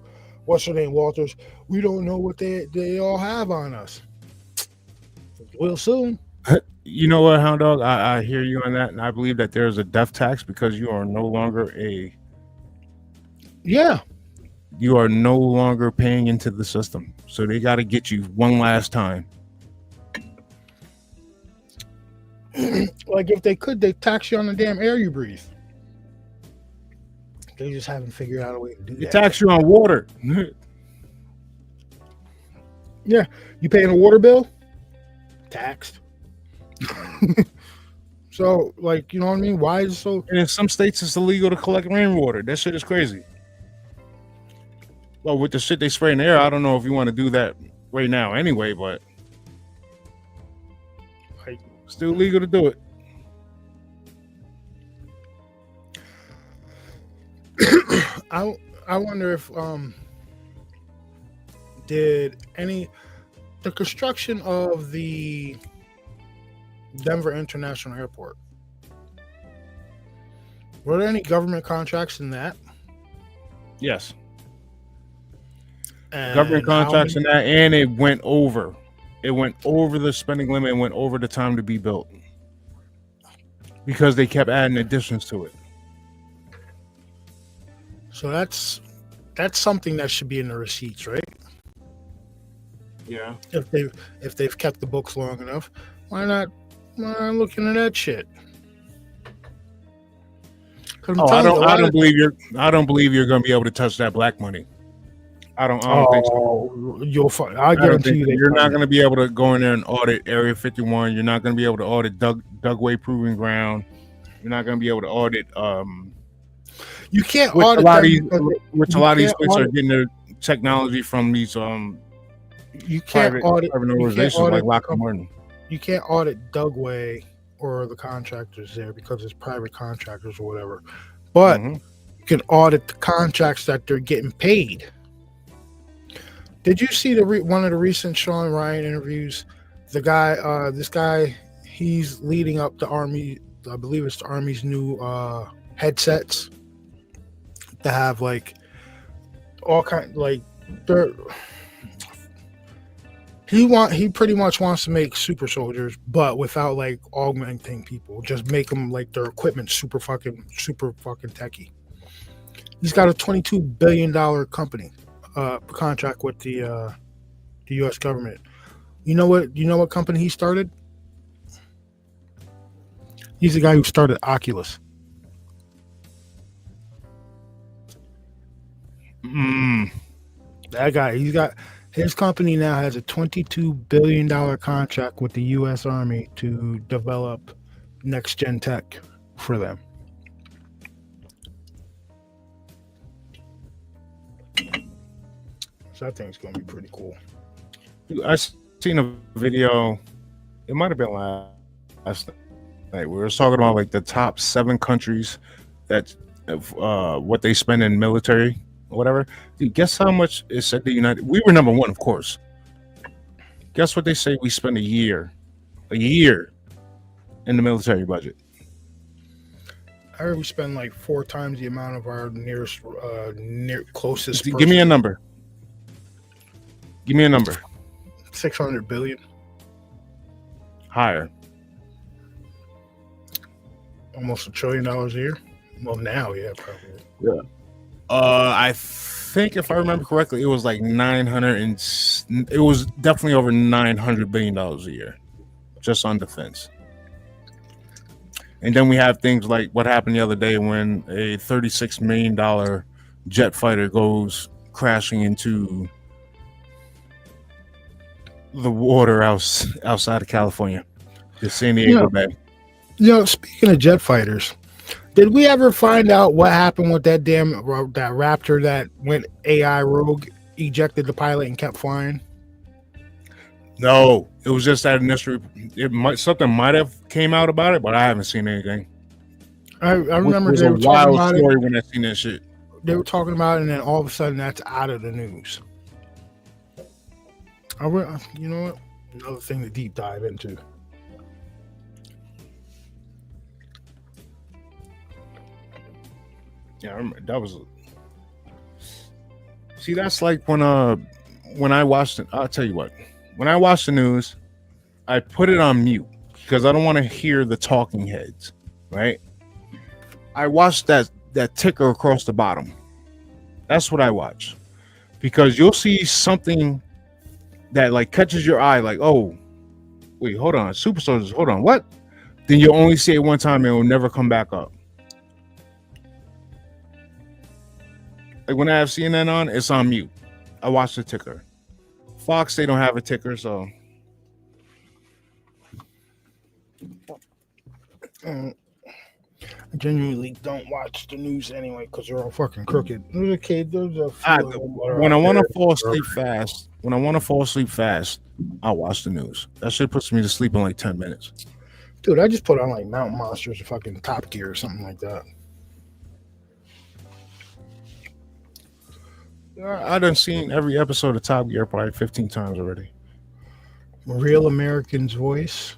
what's her name, Walters. We don't know what they all have on us. We'll soon. You know what, Hound Dog? I hear you on that, and I believe that there's a death tax because you are no longer you are no longer paying into the system. So they got to get you one last time. Like, if they could, they tax you on the damn air you breathe. They just haven't figured out a way to do that. They tax you on water. Yeah, you paying a water bill? Taxed. So, like, you know what I mean? Why is it so? And in some states, it's illegal to collect rainwater. That shit is crazy. Well, with the shit they spray in the air, I don't know if you want to do that right now anyway, but like, still legal to do it. I wonder if did the construction of the Denver International Airport, were there any government contracts in that? Yes. And government contracts in that, and it went over. It went over the spending limit and went over the time to be built because they kept adding additions to it. So that's something that should be in the receipts, right? Yeah. If they've kept the books long enough, why not looking at that shit? Oh, I don't believe you're going to be able to touch that black money. I don't think so. I guarantee you you're not going to be able to go in there and audit Area 51. You're not going to be able to audit Dugway Proving Ground. You're not going to be able to audit. You can't which audit a lot them of these places are getting their technology from these you can't audit organizations like Lockheed Martin. You can't audit Dugway or the contractors there because it's private contractors or whatever. But you can audit the contracts that they're getting paid. Did you see one of the recent Sean Ryan interviews? The guy, this guy, he's leading up the Army. I believe it's the Army's new headsets that have like all kind like they're. He pretty much wants to make super soldiers, but without like augmenting people. Just make them like their equipment super fucking techie. He's got a $22 billion company contract with the U.S. government. You know what company he started? He's the guy who started Oculus. That guy, his company now has a $22 billion contract with the U.S. Army to develop next gen tech for them. So I think it's going to be pretty cool. I seen a video. It might have been last night. We were talking about like the top 7 countries that what they spend in military or whatever. Dude, guess how much it said the United? We were number 1, of course. Guess what they say we spend a year in the military budget. I heard we spend like 4 times the amount of our nearest closest. Give me a number. 600 billion. Higher. Almost $1 trillion a year. Well, now, yeah, probably. Yeah. I think if I remember correctly, it was like it was definitely over $900 billion a year, just on defense. And then we have things like what happened the other day when a $36 million jet fighter goes crashing into the water outside of California, the San Diego Bay. Speaking of jet fighters, did we ever find out what happened with that Raptor that went AI rogue, ejected the pilot, and kept flying? No, it was just that initial. Something might have came out about it, but I haven't seen anything. I remember they were talking about it when I seen that shit. They were talking about it, and then all of a sudden, that's out of the news. You know what? Another thing to deep dive into. Yeah, I remember that was. See, that's like when I watched it. I'll tell you what. When I watch the news, I put it on mute because I don't want to hear the talking heads. Right? I watch that ticker across the bottom. That's what I watch, because you'll see something that like catches your eye, like, oh, wait, hold on, super soldiers, hold on, what? Then you'll only see it one time and it will never come back up. Like when I have CNN on, it's on mute. I watch the ticker. Fox, they don't have a ticker, so. I genuinely don't watch the news anyway because they're all fucking crooked. When I want to fall asleep fast, I'll watch the news. That shit puts me to sleep in like 10 minutes. Dude, I just put on like Mountain Monsters or fucking Top Gear or something like that. I done seen every episode of Top Gear probably 15 times already. Real American's Voice?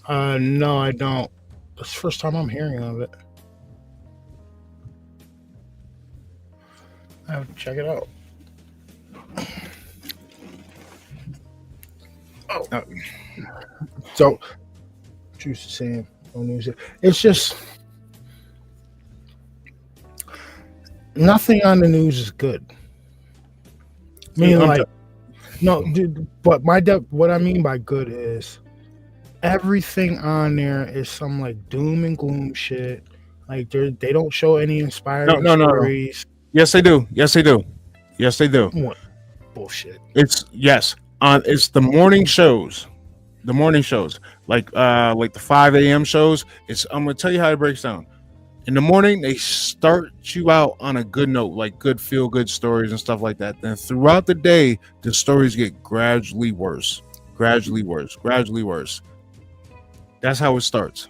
No, I don't. That's the first time I'm hearing of it. I have to check it out. Oh. So, choose the same. No news. It's just nothing on the news is good. I mean, like, no, dude, but what I mean by good is everything on there is some like doom and gloom shit Like they don't show any No, inspiring no, no, no. stories. Yes, they do. Yes, they do. Yes, they do. What bullshit? It's yes. It's the morning shows. The morning shows, like the 5 a.m. shows. I'm gonna tell you how it breaks down. In the morning, they start you out on a good note, like good feel good stories and stuff like that. Then throughout the day, the stories get gradually worse, gradually worse, gradually worse. That's how it starts.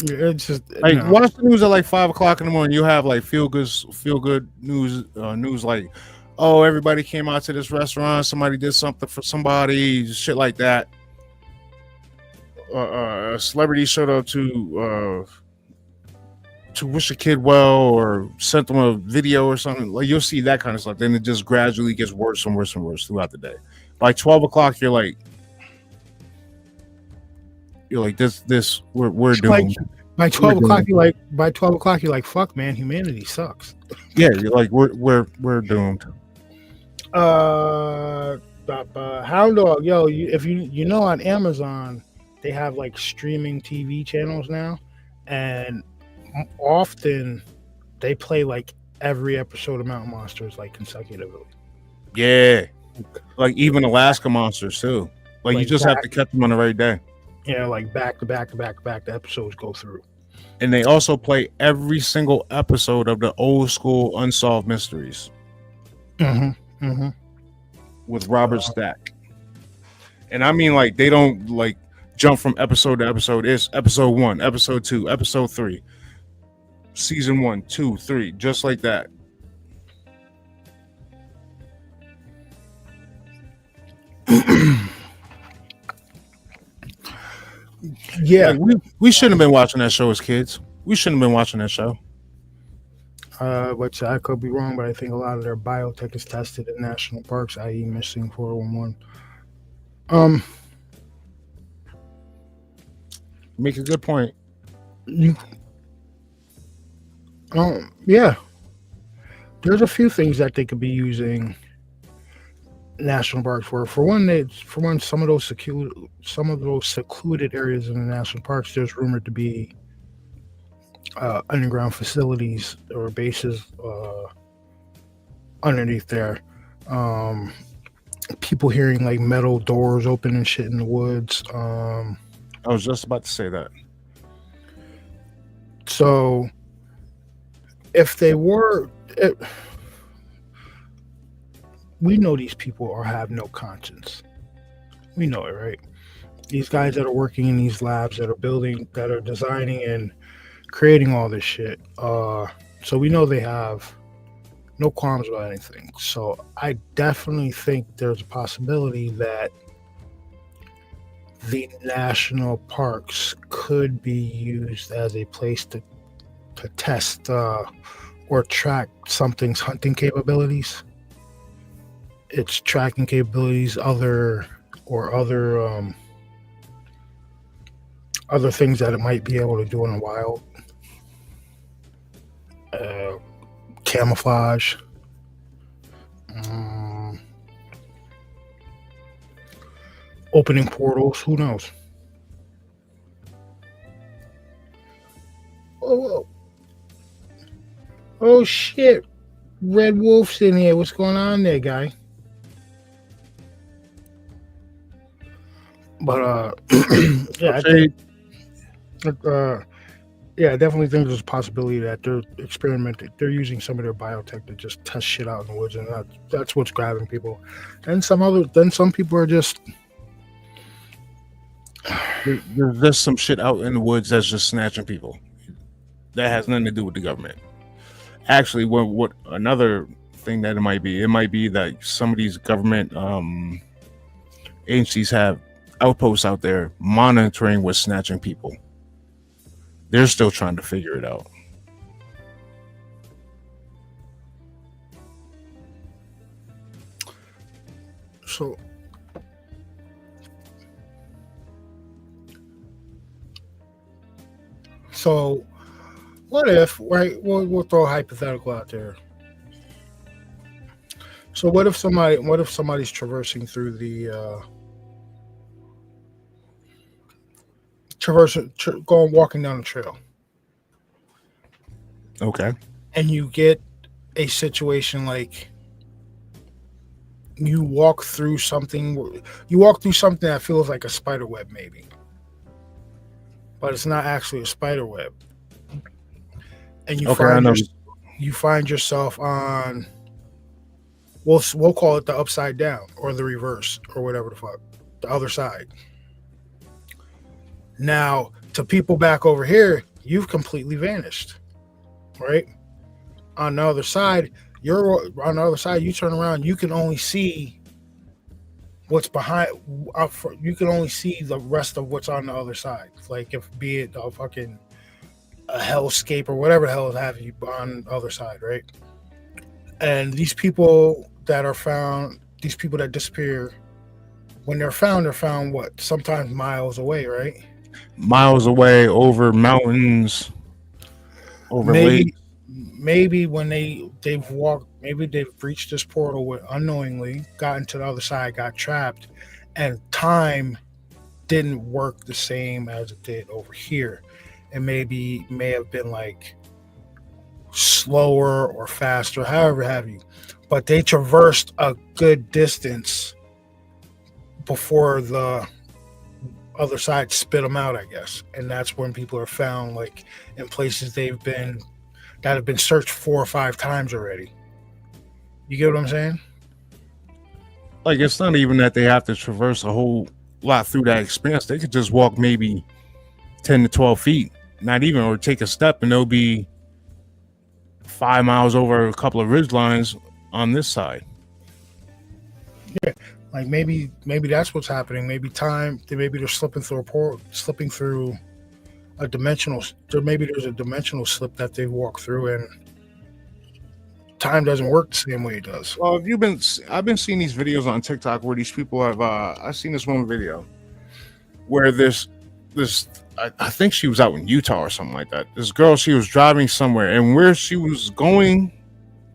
It's just Like no. watch the news at like 5 o'clock in the morning. You have like feel good news, news like, oh, everybody came out to this restaurant. Somebody did something for somebody, shit like that. A celebrity showed up to wish a kid well or sent them a video or something. Like you'll see that kind of stuff. Then it just gradually gets worse and worse and worse throughout the day. By 12 o'clock, you're like this. We're It's like, doomed. by 12 We're o'clock, doomed. by 12 o'clock, you're like, fuck, man, humanity sucks. Yeah, you're like we're doomed. Hound Dog, yo, if you know on Amazon, they have like streaming TV channels now, and often they play like every episode of Mountain Monsters like consecutively. Yeah, like even Alaska Monsters too. Like you Like just have to catch them on the right day. Yeah, like back to back to back to back, the episodes go through. And they also play every single episode of the old school Unsolved Mysteries with Robert Stack. And I mean, like, they don't like jump from episode to episode. It's episode 1, episode 2, episode 3, season 1, 2, 3, just like that. Yeah, Like, we shouldn't have been watching that show as kids. We shouldn't have been watching that show. which I could be wrong, but I think a lot of their biotech is tested in national parks, i.e., Missing 411. Make a good point. Yeah, there's a few things that they could be using national parks for. For one, some of those secluded areas in the national parks, there's rumored to be underground facilities or bases underneath there. People hearing like metal doors open and shit in the woods. I was just about to say that. So if they were, we know these people have no conscience. We know it, right? These guys that are working in these labs that are building, that are designing and creating all this shit. So we know they have no qualms about anything. So I definitely think there's a possibility that the national parks could be used as a place to test or track something's hunting capabilities, its tracking capabilities, other things that it might be able to do in the wild. Camouflage. Opening portals, who knows? Oh shit. Red Wolf's in here. What's going on there, guy? But yeah, I definitely think there's a possibility that they're experimenting. They're using some of their biotech to just test shit out in the woods, and that's what's grabbing people. And some people are just There's just some shit out in the woods that's just snatching people. That has nothing to do with the government. Actually, what another thing that it might be that some of these government agencies have outposts out there monitoring what's snatching people. They're still trying to figure it out. So what if, right? We'll throw a hypothetical out there. So what if somebody's traversing through the walking down the trail, Okay. and you get a situation like you walk through something that feels like a spider web maybe, but it's not actually a spider web, and Okay, I know. you find yourself on, we'll call it the upside down or the reverse or whatever the fuck, the other side. Now, to people back over here, you've completely vanished, right? On the other side, you turn around, you can only see what's behind. You can only see the rest of what's on the other side. Like, if be it a hellscape or whatever the hell have you on the other side, right? And these people that disappear, when they're found what? Sometimes miles away, right? Miles away, over mountains, over lakes. Maybe when they've walked, maybe they've reached this portal unknowingly, gotten to the other side, got trapped, and time didn't work the same as it did over here. It may have been like slower or faster, however have you, but they traversed a good distance before the other side spit them out, I guess. And that's when people are found, like in places that have been searched 4 or 5 times already. You get what I'm saying? Like, it's not even that they have to traverse a whole lot through that expanse. They could just walk maybe 10 to 12 feet, not even, or take a step, and they'll be 5 miles over a couple of ridge lines on this side. Yeah, like maybe that's what's happening. Maybe they're slipping through a portal, slipping through a dimensional. Maybe there's a dimensional slip that they walk through, and time doesn't work the same way it does. Well, I've been seeing these videos on TikTok where these people have. I've seen this one video where this I think she was out in Utah or something like that. This girl, she was driving somewhere, and where she was going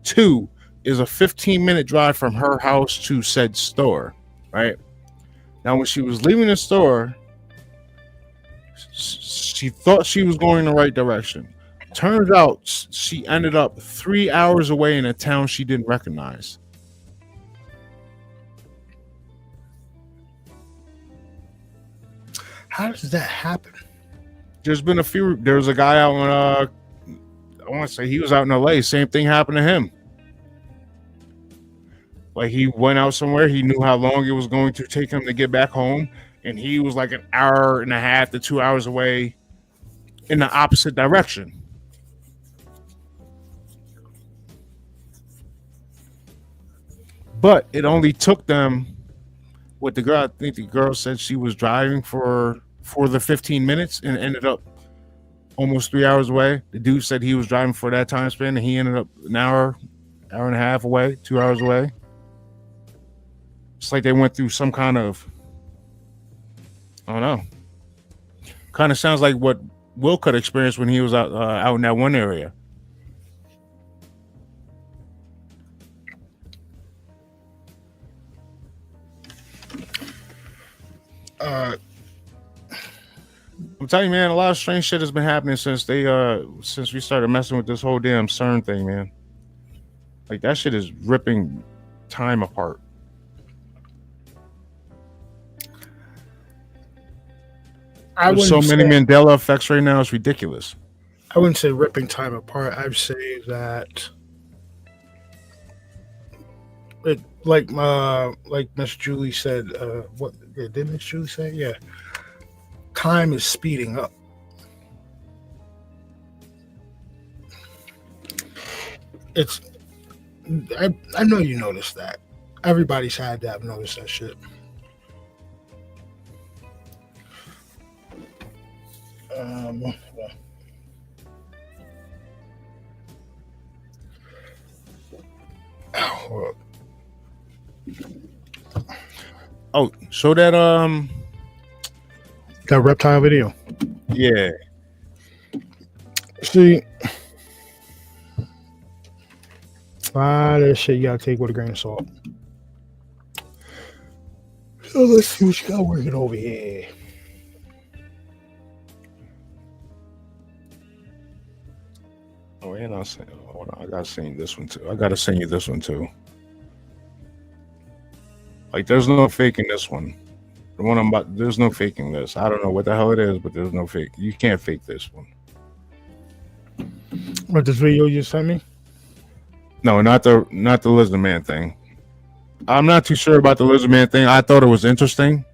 to is a 15-minute drive from her house to said store, right? Now, when she was leaving the store, she thought she was going in the right direction. Turns out she ended up 3 hours away in a town she didn't recognize. How does that happen? There was a guy out in, I want to say he was out in LA. Same thing happened to him. Like, he went out somewhere. He knew how long it was going to take him to get back home. And he was like an hour and a half to 2 hours away in the opposite direction. But it only took them, with the girl, I think the girl said she was driving for the 15 minutes and ended up almost 3 hours away. The dude said he was driving for that time span, and he ended up an hour and a half away, 2 hours away. It's like they went through some kind of, I don't know. Kind of sounds like what Will could experience when he was out in that one area. I'm telling you, man, a lot of strange shit has been happening since we started messing with this whole damn CERN thing, man. Like, that shit is ripping time apart. There's so many Mandela effects right now, it's ridiculous. I wouldn't say ripping time apart. I'd say that it, like Miss Julie said, what did Miss Julie say? Yeah. Time is speeding up. I know you noticed that. Everybody's had to have noticed that shit. Oh, show that that reptile video. Yeah. See, a lot of shit you gotta take with a grain of salt. So let's see what you got working over here. Oh, and I'll send. Hold on, I gotta send you this one too. I gotta send you this one too. Like, there's no faking this one. The one I'm about, there's no faking this. I don't know what the hell it is, but there's no fake. You can't fake this one. What, this video you sent me? No, not the lizard man thing. I'm not too sure about the lizard man thing. I thought it was interesting.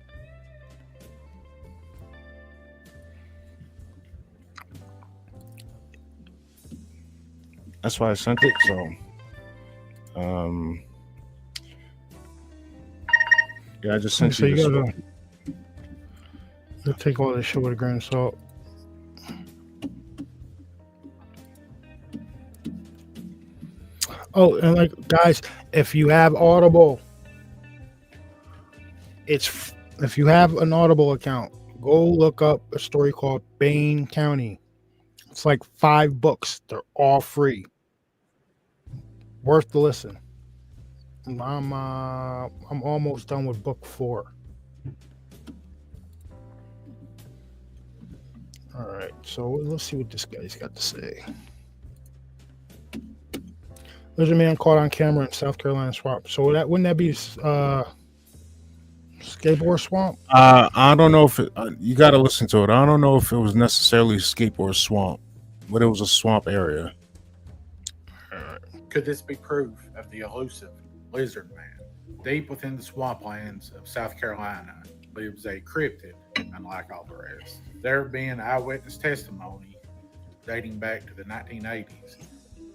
That's why I sent it. So, yeah, I just sent So you you this. gotta take all this shit with a grain of salt. Oh, and like, guys, if you have Audible, if you have an Audible account, go look up a story called Bain County. It's like 5 books. They're all free. Worth the listen. I'm almost done with book 4. All right, so let's see what this guy's got to say. Lizard man caught on camera in South Carolina swamp. So wouldn't that be skateboard swamp? I don't know if you got to listen to it. I don't know if it was necessarily skateboard swamp, but it was a swamp area. Could this be proof of the elusive lizard man? Deep within the swamplands of South Carolina lives a cryptid unlike all the rest. There have been eyewitness testimony dating back to the 1980s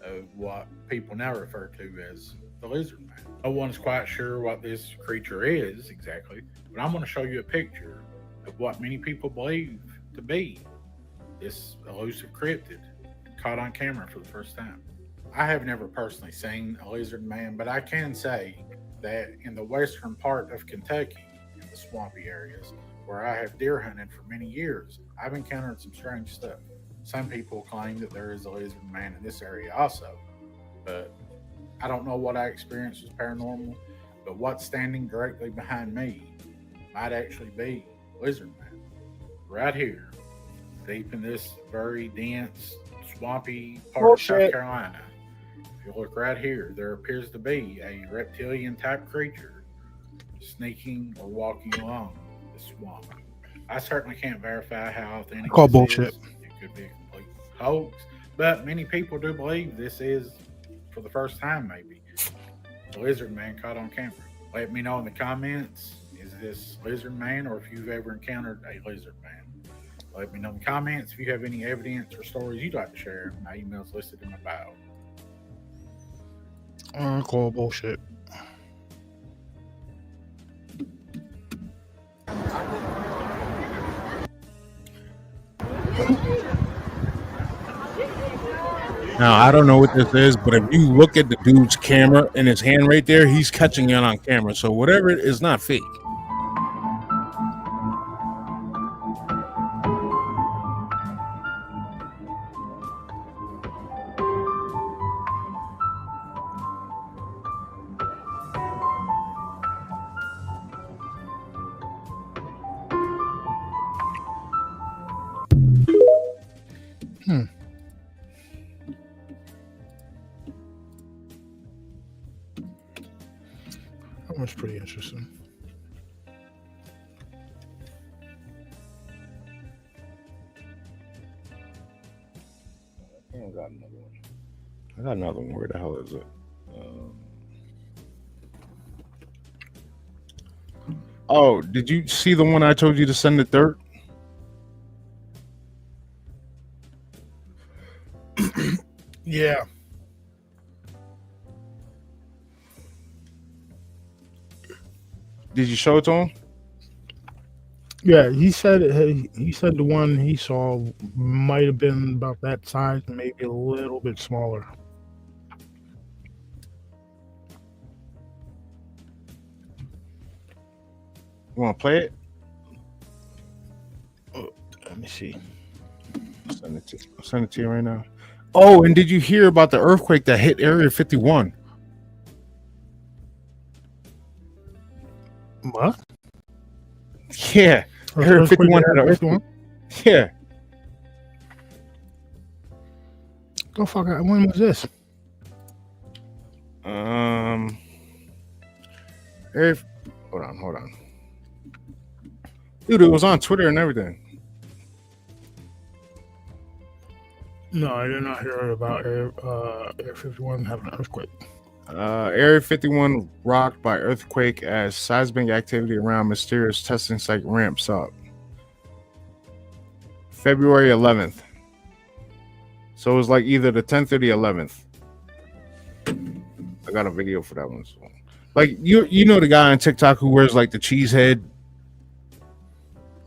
of what people now refer to as the lizard man. No one's quite sure what this creature is exactly, but I'm going to show you a picture of what many people believe to be this elusive cryptid caught on camera for the first time. I have never personally seen a lizard man, but I can say that in the western part of Kentucky, in the swampy areas where I have deer hunted for many years, I've encountered some strange stuff. Some people claim that there is a lizard man in this area also, but I don't know what I experienced was paranormal, but what's standing directly behind me might actually be lizard man. Right here, deep in this very dense, swampy part of South Carolina. If you look right here, there appears to be a reptilian type creature sneaking or walking along the swamp. I certainly can't verify how authentic Call this bullshit. is. It could be a complete hoax, but many people do believe this is, for the first time maybe, the lizard man caught on camera. Let me know in the comments, is this lizard man, or if you've ever encountered a lizard man. Let me know in the comments if you have any evidence or stories you'd like to share. My email is listed in my bio. Call bullshit. Now, I don't know what this is, but if you look at the dude's camera in his hand right there, he's catching it on camera. So whatever it is, not fake. That was pretty interesting. I got another one. I got another one. Where the hell is it? Oh, did you see the one I told you to send the third? Yeah. Did you show it to him? Yeah, he said the one he saw might have been about that size, maybe a little bit smaller. You want to play it? Let me see. I'll send it to you right now. Oh, and did you hear about the earthquake that hit Area 51? What? Yeah. Area 51 had an earthquake. Yeah. Oh fuck! When was this? Area, hold on. Dude, it was on Twitter and everything. No, I did not hear about Air 51 having an earthquake. Area 51 rocked by earthquake as seismic activity around mysterious testing site ramps up. February 11th. So it was like either the 10th or the 11th. I got a video for that one. So. Like you know the guy on TikTok who wears like the cheesehead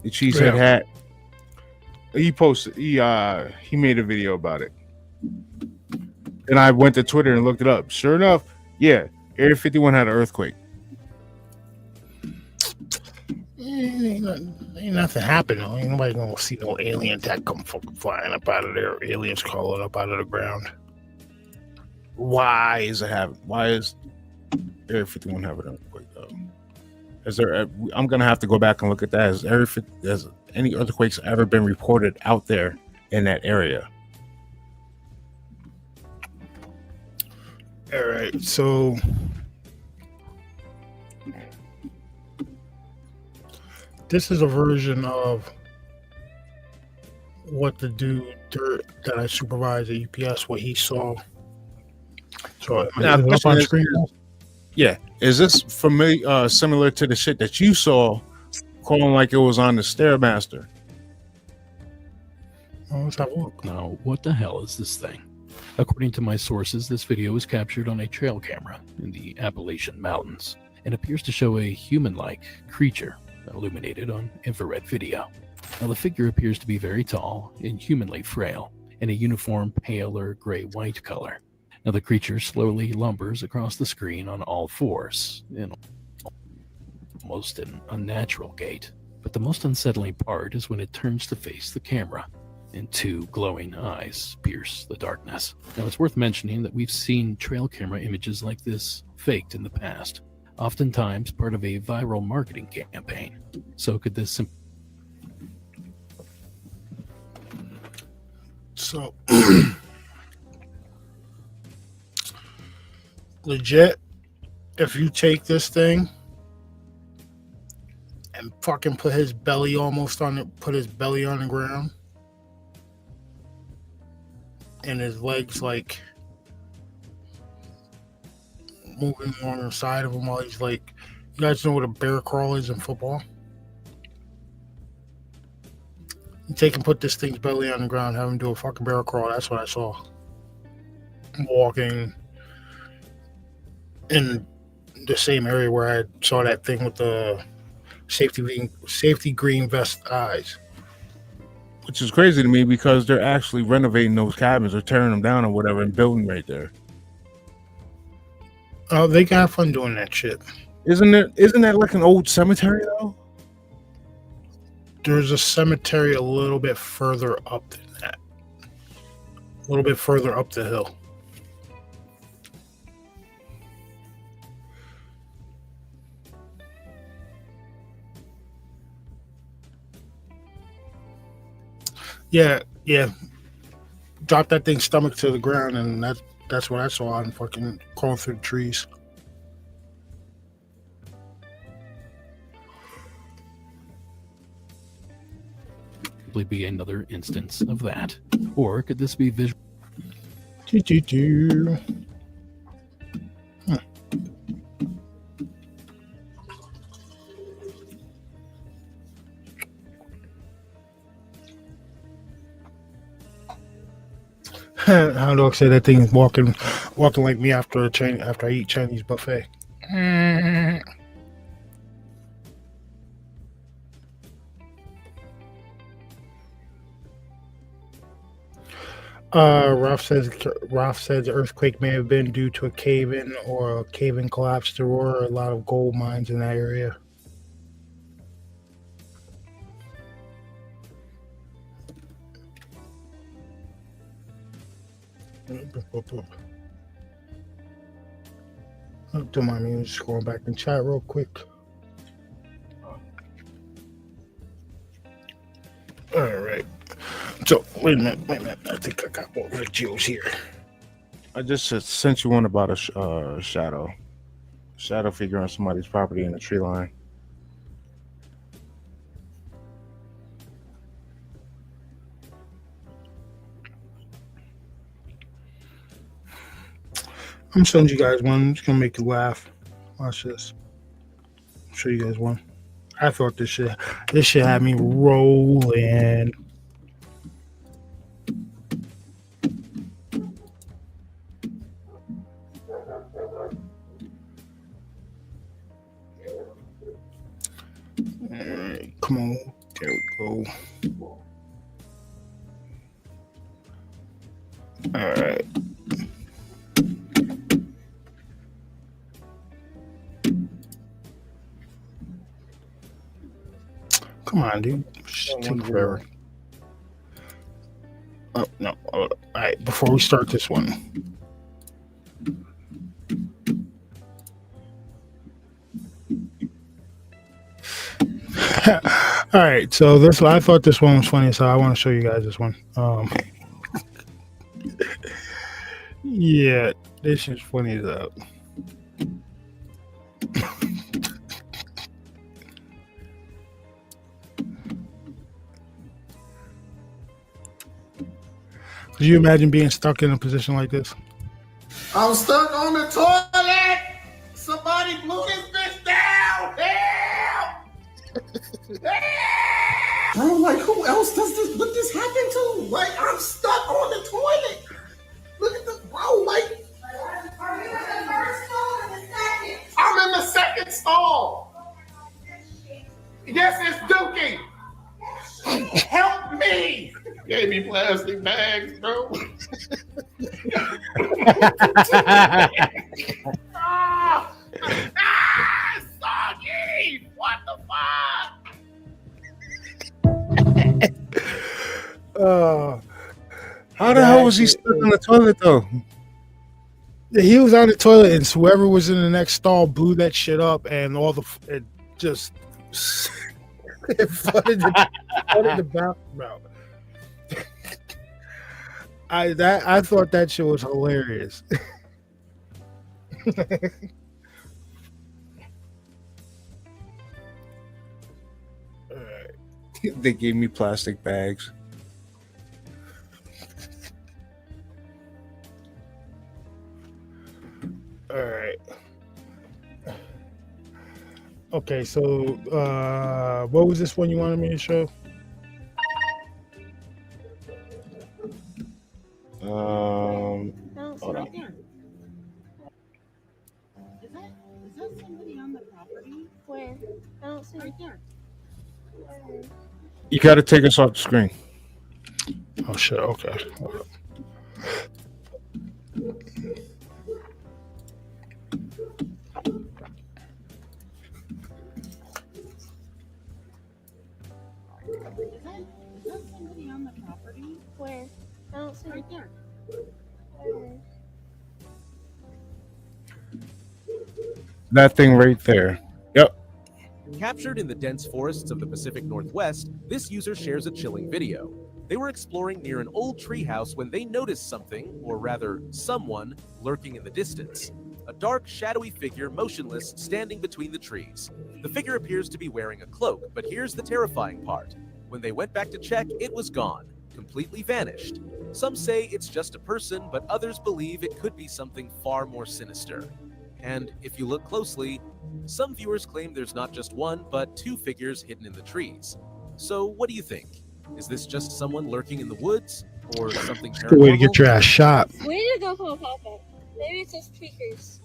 hat. He made a video about it. And I went to Twitter and looked it up. Sure enough, yeah, Area 51 had an earthquake. Ain't nothing happened. Ain't nobody gonna see no alien attack come fucking flying up out of there. Aliens crawling up out of the ground. Why is Area 51 having an earthquake though? I'm gonna have to go back and look at that. Has any earthquakes ever been reported out there in that area? All right, so this is a version of what the dude that I supervised at UPS, what he saw. So Now, is it up on screen? Yeah, is this familiar, similar to the shit that you saw, calling like it was on the Stairmaster? Oh, let's have a look. Now, what the hell is this thing? According to my sources, this video was captured on a trail camera in the Appalachian Mountains and appears to show a human-like creature illuminated on infrared video. Now, the figure appears to be very tall and humanly frail in a uniform pale or gray-white color. Now, the creature slowly lumbers across the screen on all fours in almost an unnatural gait. But the most unsettling part is when it turns to face the camera and two glowing eyes pierce the darkness. Now, it's worth mentioning that we've seen trail camera images like this faked in the past, oftentimes part of a viral marketing campaign. So could this So legit, if you take this thing and fucking put his belly on the ground and his legs like moving on the side of him while he's like, you guys know what a bear crawl is in football? You take and put this thing's belly on the ground, have him do a fucking bear crawl. That's what I saw. Walking in the same area where I saw that thing with the safety green vest eyes. Which is crazy to me because they're actually renovating those cabins or tearing them down or whatever and building right there. Oh, they can have fun doing that shit. Isn't that like an old cemetery though? There's a cemetery a little bit further up than that. A little bit further up the hill. Yeah. Drop that thing's stomach to the ground, and that's what I saw on fucking crawling through the trees. be another instance of that? Or could this be visual? How do I say that thing is walking like me after I eat Chinese buffet? Ralph says the earthquake may have been due to a cave-in or a cave-in collapse. There were a lot of gold mines in that area. Don't mind me, just going back and chat real quick. All right. So Wait a minute. I think I got all the Jewels here. I just sent you one about a shadow figure on somebody's property in the tree line. I'm showing you guys one. I'm just gonna make you laugh. Watch this. I'll show you guys one. I thought this shit had me rolling. Alright, come on. There we go. Alright. Come on, dude. Shit take forever. Oh, no. All right, before we start this one. All right, so this one, I thought this one was funny, so I want to show you guys this one. Yeah, this is funny as hell. Could you imagine being stuck in a position like this? I'm stuck on the toilet. Somebody blew this bitch down. Help! Help! I'm like, who else does this? What this happen to? Like, I'm stuck on the toilet. Look at the bro. Like, are you in the first stall or the second? I'm in the second stall. Yes, it's Dookie. Help me! Gave me plastic bags, bro. Ah, it's soggy! What the fuck? How the hell was he stuck on the toilet though? He was on the toilet, and whoever was in the next stall blew that shit up, and it just it flooded the bathroom out. I thought that shit was hilarious. They gave me plastic bags. All right. Okay, so what was this one you wanted me to show? Hold on. Right there. Is that somebody on the property? Where? I don't see Right there. You got to take us off the screen. Oh shit. Okay. Hold up. Is that somebody on the property? Where? I don't see Right there. That thing right there. Yep. Captured in the dense forests of the Pacific Northwest, this user shares a chilling video. They were exploring near an old treehouse when they noticed something, or rather, someone, lurking in the distance. A dark, shadowy figure motionless standing between the trees. The figure appears to be wearing a cloak, but here's the terrifying part. When they went back to check, it was gone, completely vanished. Some say it's just a person, but others believe it could be something far more sinister. And if you look closely, some viewers claim there's not just one, but two figures hidden in the trees. So what do you think? Is this just someone lurking in the woods, or something Good way to get paranormal? your ass shot. Way to go, Papa. Maybe it's just tweakers.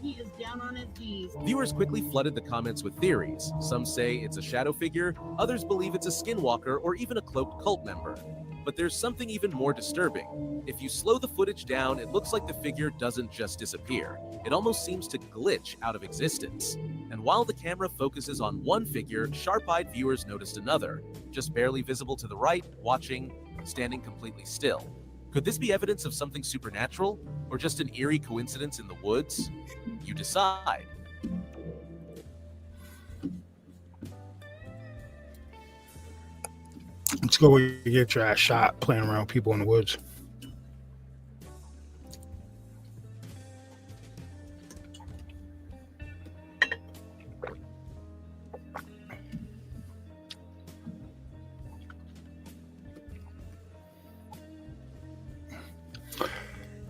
He is down on his knees. Viewers quickly flooded the comments with theories. Some say it's a shadow figure, others believe it's a skinwalker or even a cloaked cult member. But there's something even more disturbing. If you slow the footage down, it looks like the figure doesn't just disappear. It almost seems to glitch out of existence. And while the camera focuses on one figure, sharp-eyed viewers noticed another, just barely visible to the right, watching, standing completely still. Could this be evidence of something supernatural, or just an eerie coincidence in the woods? You decide. Let's go and get your ass shot playing around with people in the woods.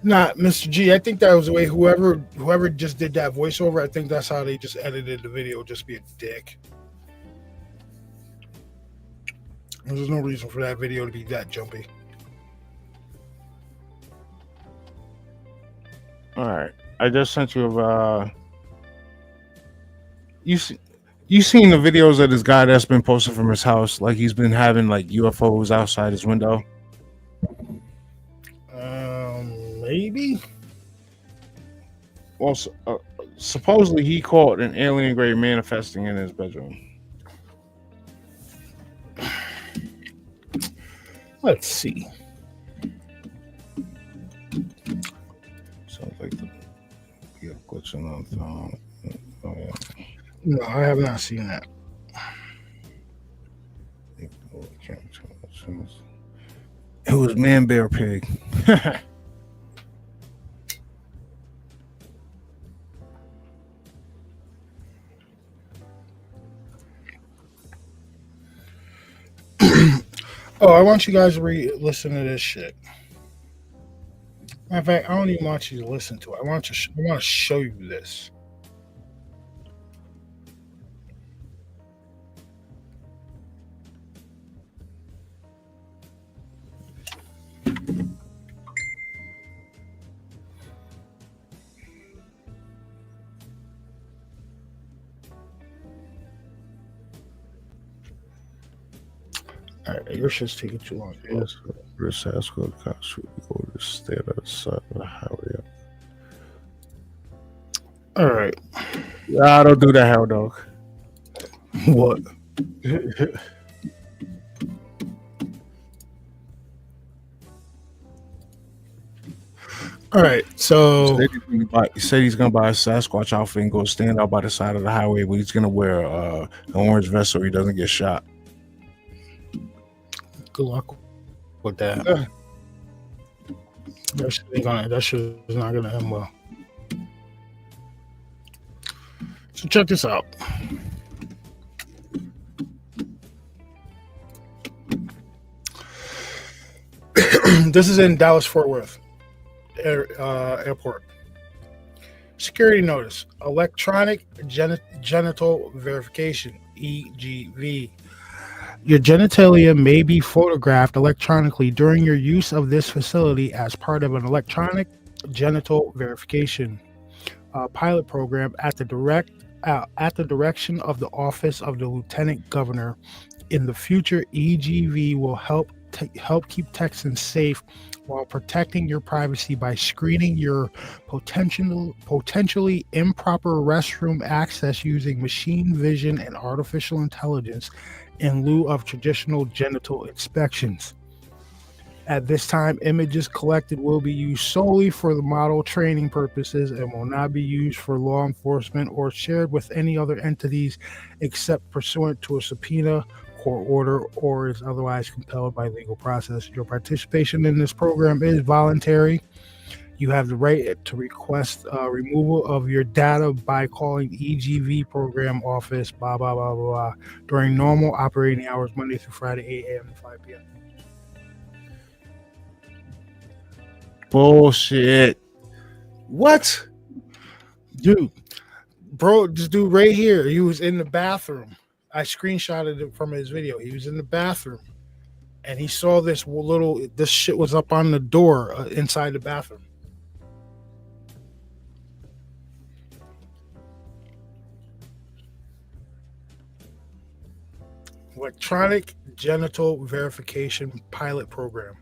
Nah, Mr. G, I think that was the way whoever just did that voiceover, I think that's how they just edited the video, just be a dick. There's no reason for that video to be that jumpy. All right, I just sent you a. You seen the videos of this guy that's been posted from his house? Like he's been having like UFOs outside his window. Maybe. Well, supposedly he caught an alien grade manifesting in his bedroom. Let's see. Sounds like the glitching on the phone. Oh yeah. No, I have not seen that. It was Man Bear Pig. Oh, I want you guys to listen to this shit. Matter of fact, I don't even want you to listen to it. I want to show you this. All right, your shit's taking too long. Yes, Chris Haskell should go to stay at the side of the highway. All right. I don't do that, hell dog. What? All right, so he said he's gonna buy a Sasquatch outfit and go stand out by the side of the highway, but he's gonna wear an orange vest so he doesn't get shot. Good luck with that. That shit is not gonna end well. So check this out. This is in Dallas Fort Worth Airport. Security notice: electronic genital verification (EGV). Your genitalia may be photographed electronically during your use of this facility as part of an electronic genital verification pilot program at the direction of the Office of the Lieutenant Governor. In the future, EGV will help keep Texans safe while protecting your privacy by screening your potentially improper restroom access using machine vision and artificial intelligence in lieu of traditional genital inspections. At this time, images collected will be used solely for the model training purposes and will not be used for law enforcement or shared with any other entities except pursuant to a subpoena, court order, or is otherwise compelled by legal process. Your participation in this program is voluntary. You have the right to request removal of your data by calling EGV program office, blah, blah, blah, blah, blah, during normal operating hours, Monday through Friday, 8 a.m. to 5 p.m. Bullshit. What? Dude, bro, this dude right here, he was in the bathroom. I screenshotted it from his video. He was in the bathroom and he saw this shit was up on the door inside the bathroom. Electronic genital verification pilot program.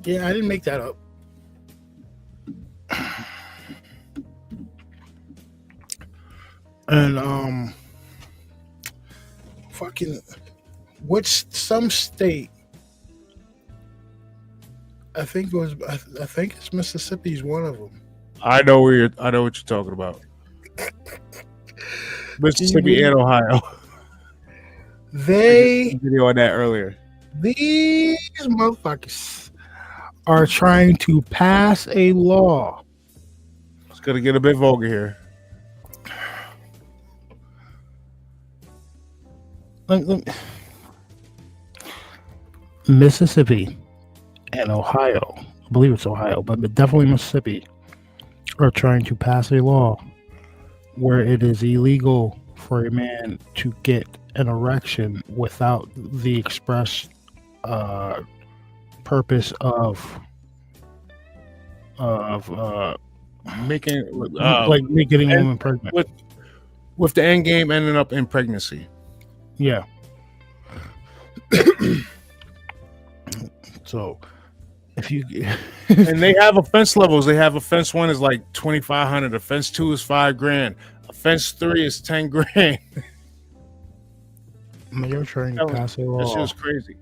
Yeah, I didn't make that up. And fucking what's some state I think it was. I think it's Mississippi's one of them. I know what you're talking about. Mississippi and Ohio. They Video on that earlier. these motherfuckers are trying to pass a law. It's gonna get a bit vulgar here. Mississippi and Ohio, I believe it's Ohio, but definitely Mississippi, are trying to pass a law where it is illegal for a man to get an erection without the express purpose of Making like getting a woman pregnant. with the end game ending up in pregnancy. Yeah. So if you And they have offense levels. They have offense 1 is like 2,500. Offense 2 is $5,000. Offense 3 is $10,000. you're trying to pass a That law shit is crazy.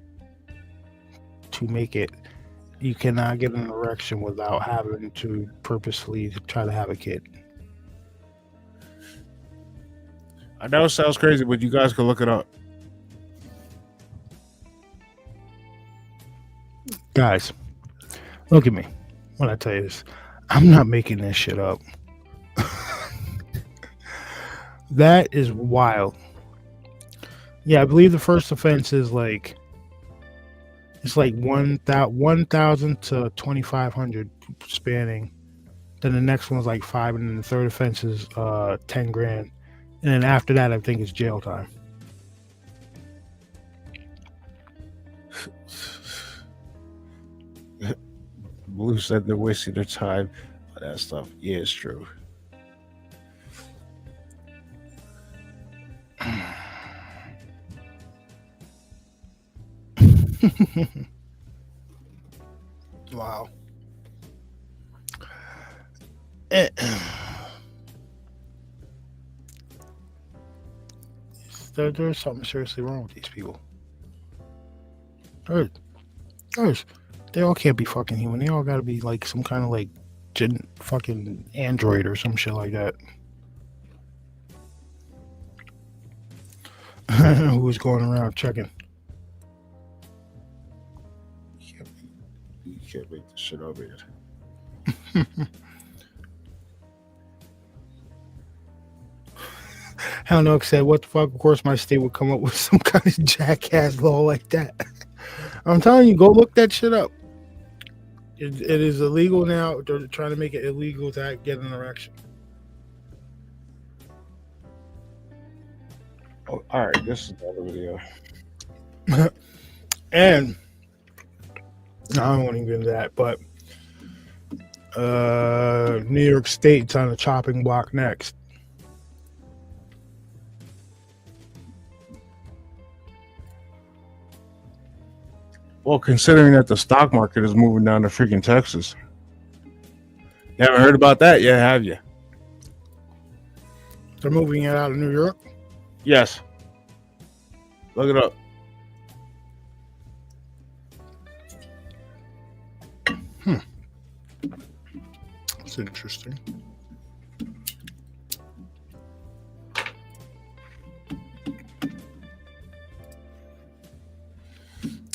to make it, you cannot get an erection without having to purposely try to have a kid. I know it sounds crazy, but you guys can look it up. Guys, look at me when I tell you this. I'm not making this shit up. That is wild. Yeah, I believe the first offense is like, it's like 1,000 to 2,500 spanning. Then the next one's like 5, and then the third offense is $10,000, and then after that, I think it's jail time. Blue said they're wasting their time on that stuff. Yeah, it's true. Wow. There's something seriously wrong with these people. They all can't be fucking human. They all gotta be like some kind of like fucking android or some shit like that. Who was going around checking? You can't make this shit up here. Hell no, said, what the fuck? Of course, my state would come up with some kind of jackass law like that. I'm telling you, go look that shit up. It is illegal now. They're trying to make it illegal to get an erection. Oh, all right, this is another video. And I don't want to get into that, but New York State's on the chopping block next. Well, considering that the stock market is moving down to freaking Texas. You haven't heard about that yet, have you? They're moving it out of New York? Yes. Look it up. That's interesting.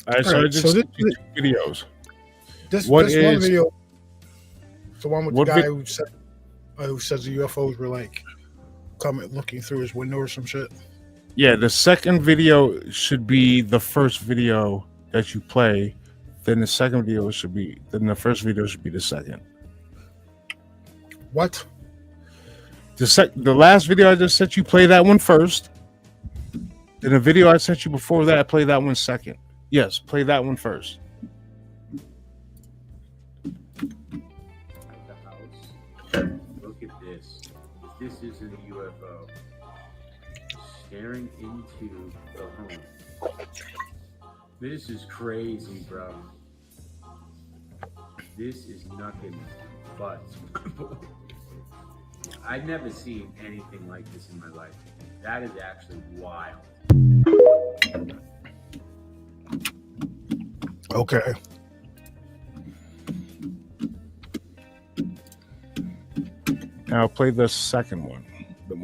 All right, so I just so two videos. This What one is- video, the one with the what guy vi- who says the UFOs were like coming looking through his window or some shit. Yeah, the second video should be the first video that you play. Then the second video should be. Then the first video should be the second. What? The last video I just sent you, play that one first. Then the video I sent you before that, play that one second. Yes, play that one first. At the house. Look at this. This isn't a UFO. Staring into the home. This is crazy, bro. This is nothing but. I've never seen anything like this in my life. That is actually wild. Okay. Now play the second one.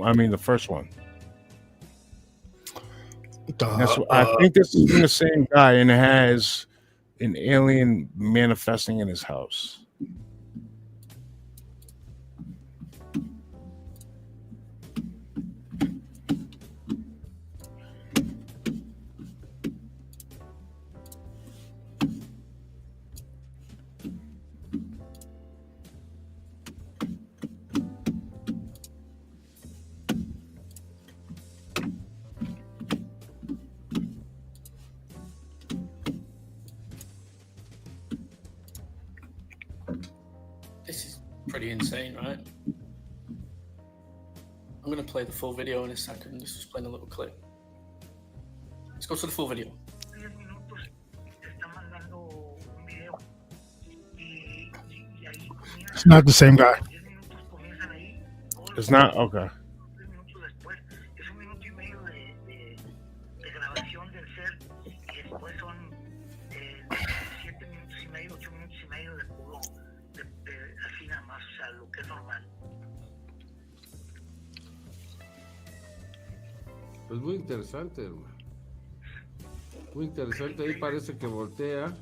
I mean, the first one. That's what, I think this is from the same guy, and it has an alien manifesting in his house. This is pretty insane, right? I'm going to play the full video in a second. This is playing a little clip. Let's go to the full video. It's not the same guy. It's not? Okay. Pues muy interesante, hermano. Muy interesante. Ahí parece que voltea.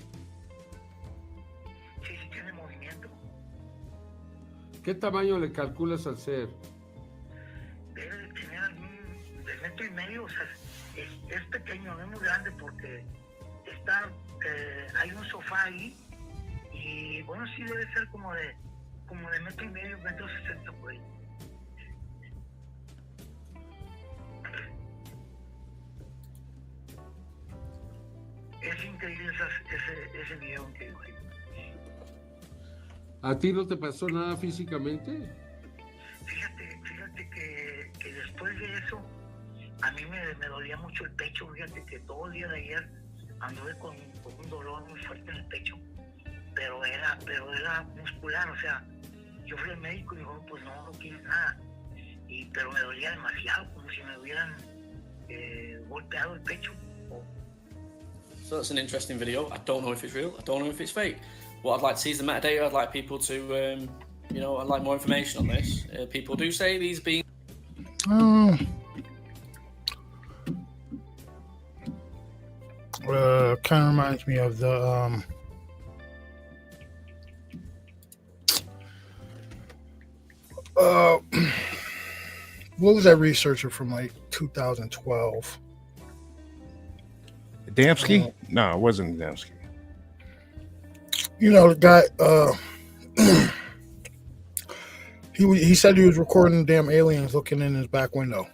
¿Qué tamaño le calculas al ser? Debe tener de metro y medio, o sea, es pequeño, no es muy grande porque está, hay un sofá ahí y bueno, sí debe ser como de metro y medio, metro 60 por ahí. Es increíble ese video que digo ahí. ¿A ti no te pasó nada físicamente? Fíjate que después de eso, a mí me dolía mucho el pecho. Fíjate que todo el día de ayer anduve con un dolor muy fuerte en el pecho, pero era muscular, o sea, yo fui al médico y dijo, pues no tienes nada, pero me dolía demasiado, como si me hubieran golpeado el pecho. So that's an interesting video. I don't know if it's real. I don't know if it's fake. What I'd like to see is the metadata. I'd like people to, I'd like more information on this. People do say these being. Kind of reminds me of the what was that researcher from like 2012? Damsky? No, it wasn't Damsky. You know, the guy, he said he was recording damn aliens looking in his back window.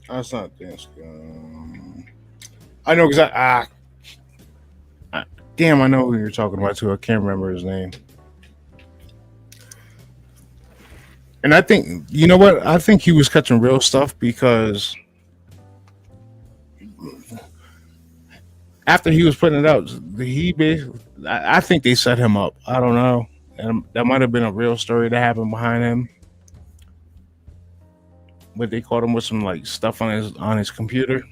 That's not Damsky. I know because damn, I know who you're talking about too. I can't remember his name. And I think, you know what? I think he was catching real stuff because after he was putting it out, I think they set him up. I don't know. And that might have been a real story that happened behind him. But they caught him with some like stuff on his computer.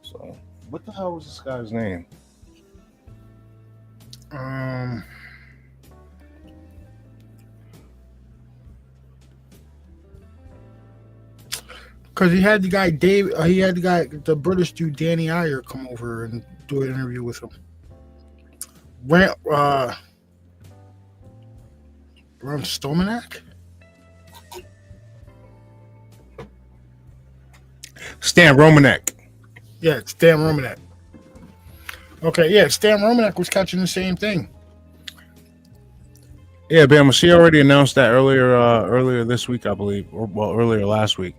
So, what the hell was this guy's name? Because he had the British dude Danny Iyer come over and do an interview with him. Ron Stomanak? Stan Romanek. Yeah, it's Stan Romanek. Okay, yeah, Stan Romanek was catching the same thing. Yeah, Bama, she already announced that earlier this week, I believe, or well, earlier last week.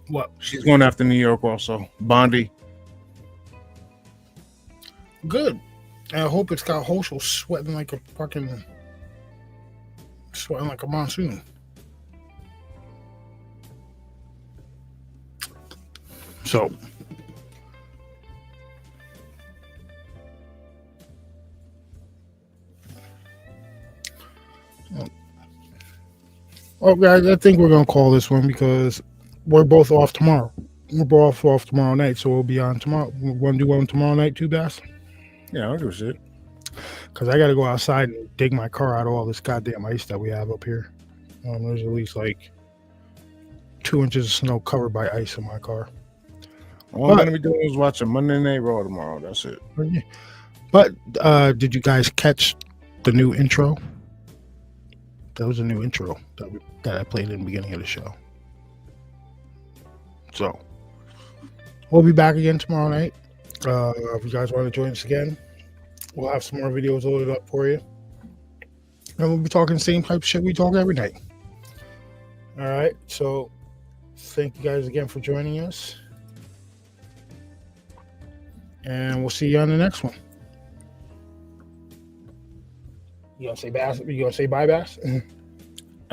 What? She's going after New York also. Bondi. Good. I hope it's got Hochul sweating like a monsoon. So. Oh, guys, I think we're gonna call this one because we're both off tomorrow. We're both off tomorrow night, so we'll be on tomorrow. We're gonna do one tomorrow night too, Bass. Yeah, I'll do shit. Because I got to go outside and dig my car out of all this goddamn ice that we have up here. There's at least like 2 inches of snow covered by ice in my car. All I'm gonna be doing is watching Monday Night Raw tomorrow. That's it. But did you guys catch the new intro? That was a new intro that I played in the beginning of the show. So we'll be back again tomorrow night. If you guys want to join us again, we'll have some more videos loaded up for you. And we'll be talking the same type of shit we talk every night. All right. So thank you guys again for joining us. And we'll see you on the next one. You gonna say Bass? You gonna say bye, Bass?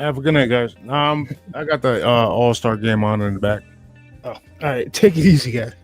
Have a good night, guys. I got the All-Star game on in the back. Oh, all right. Take it easy, guys.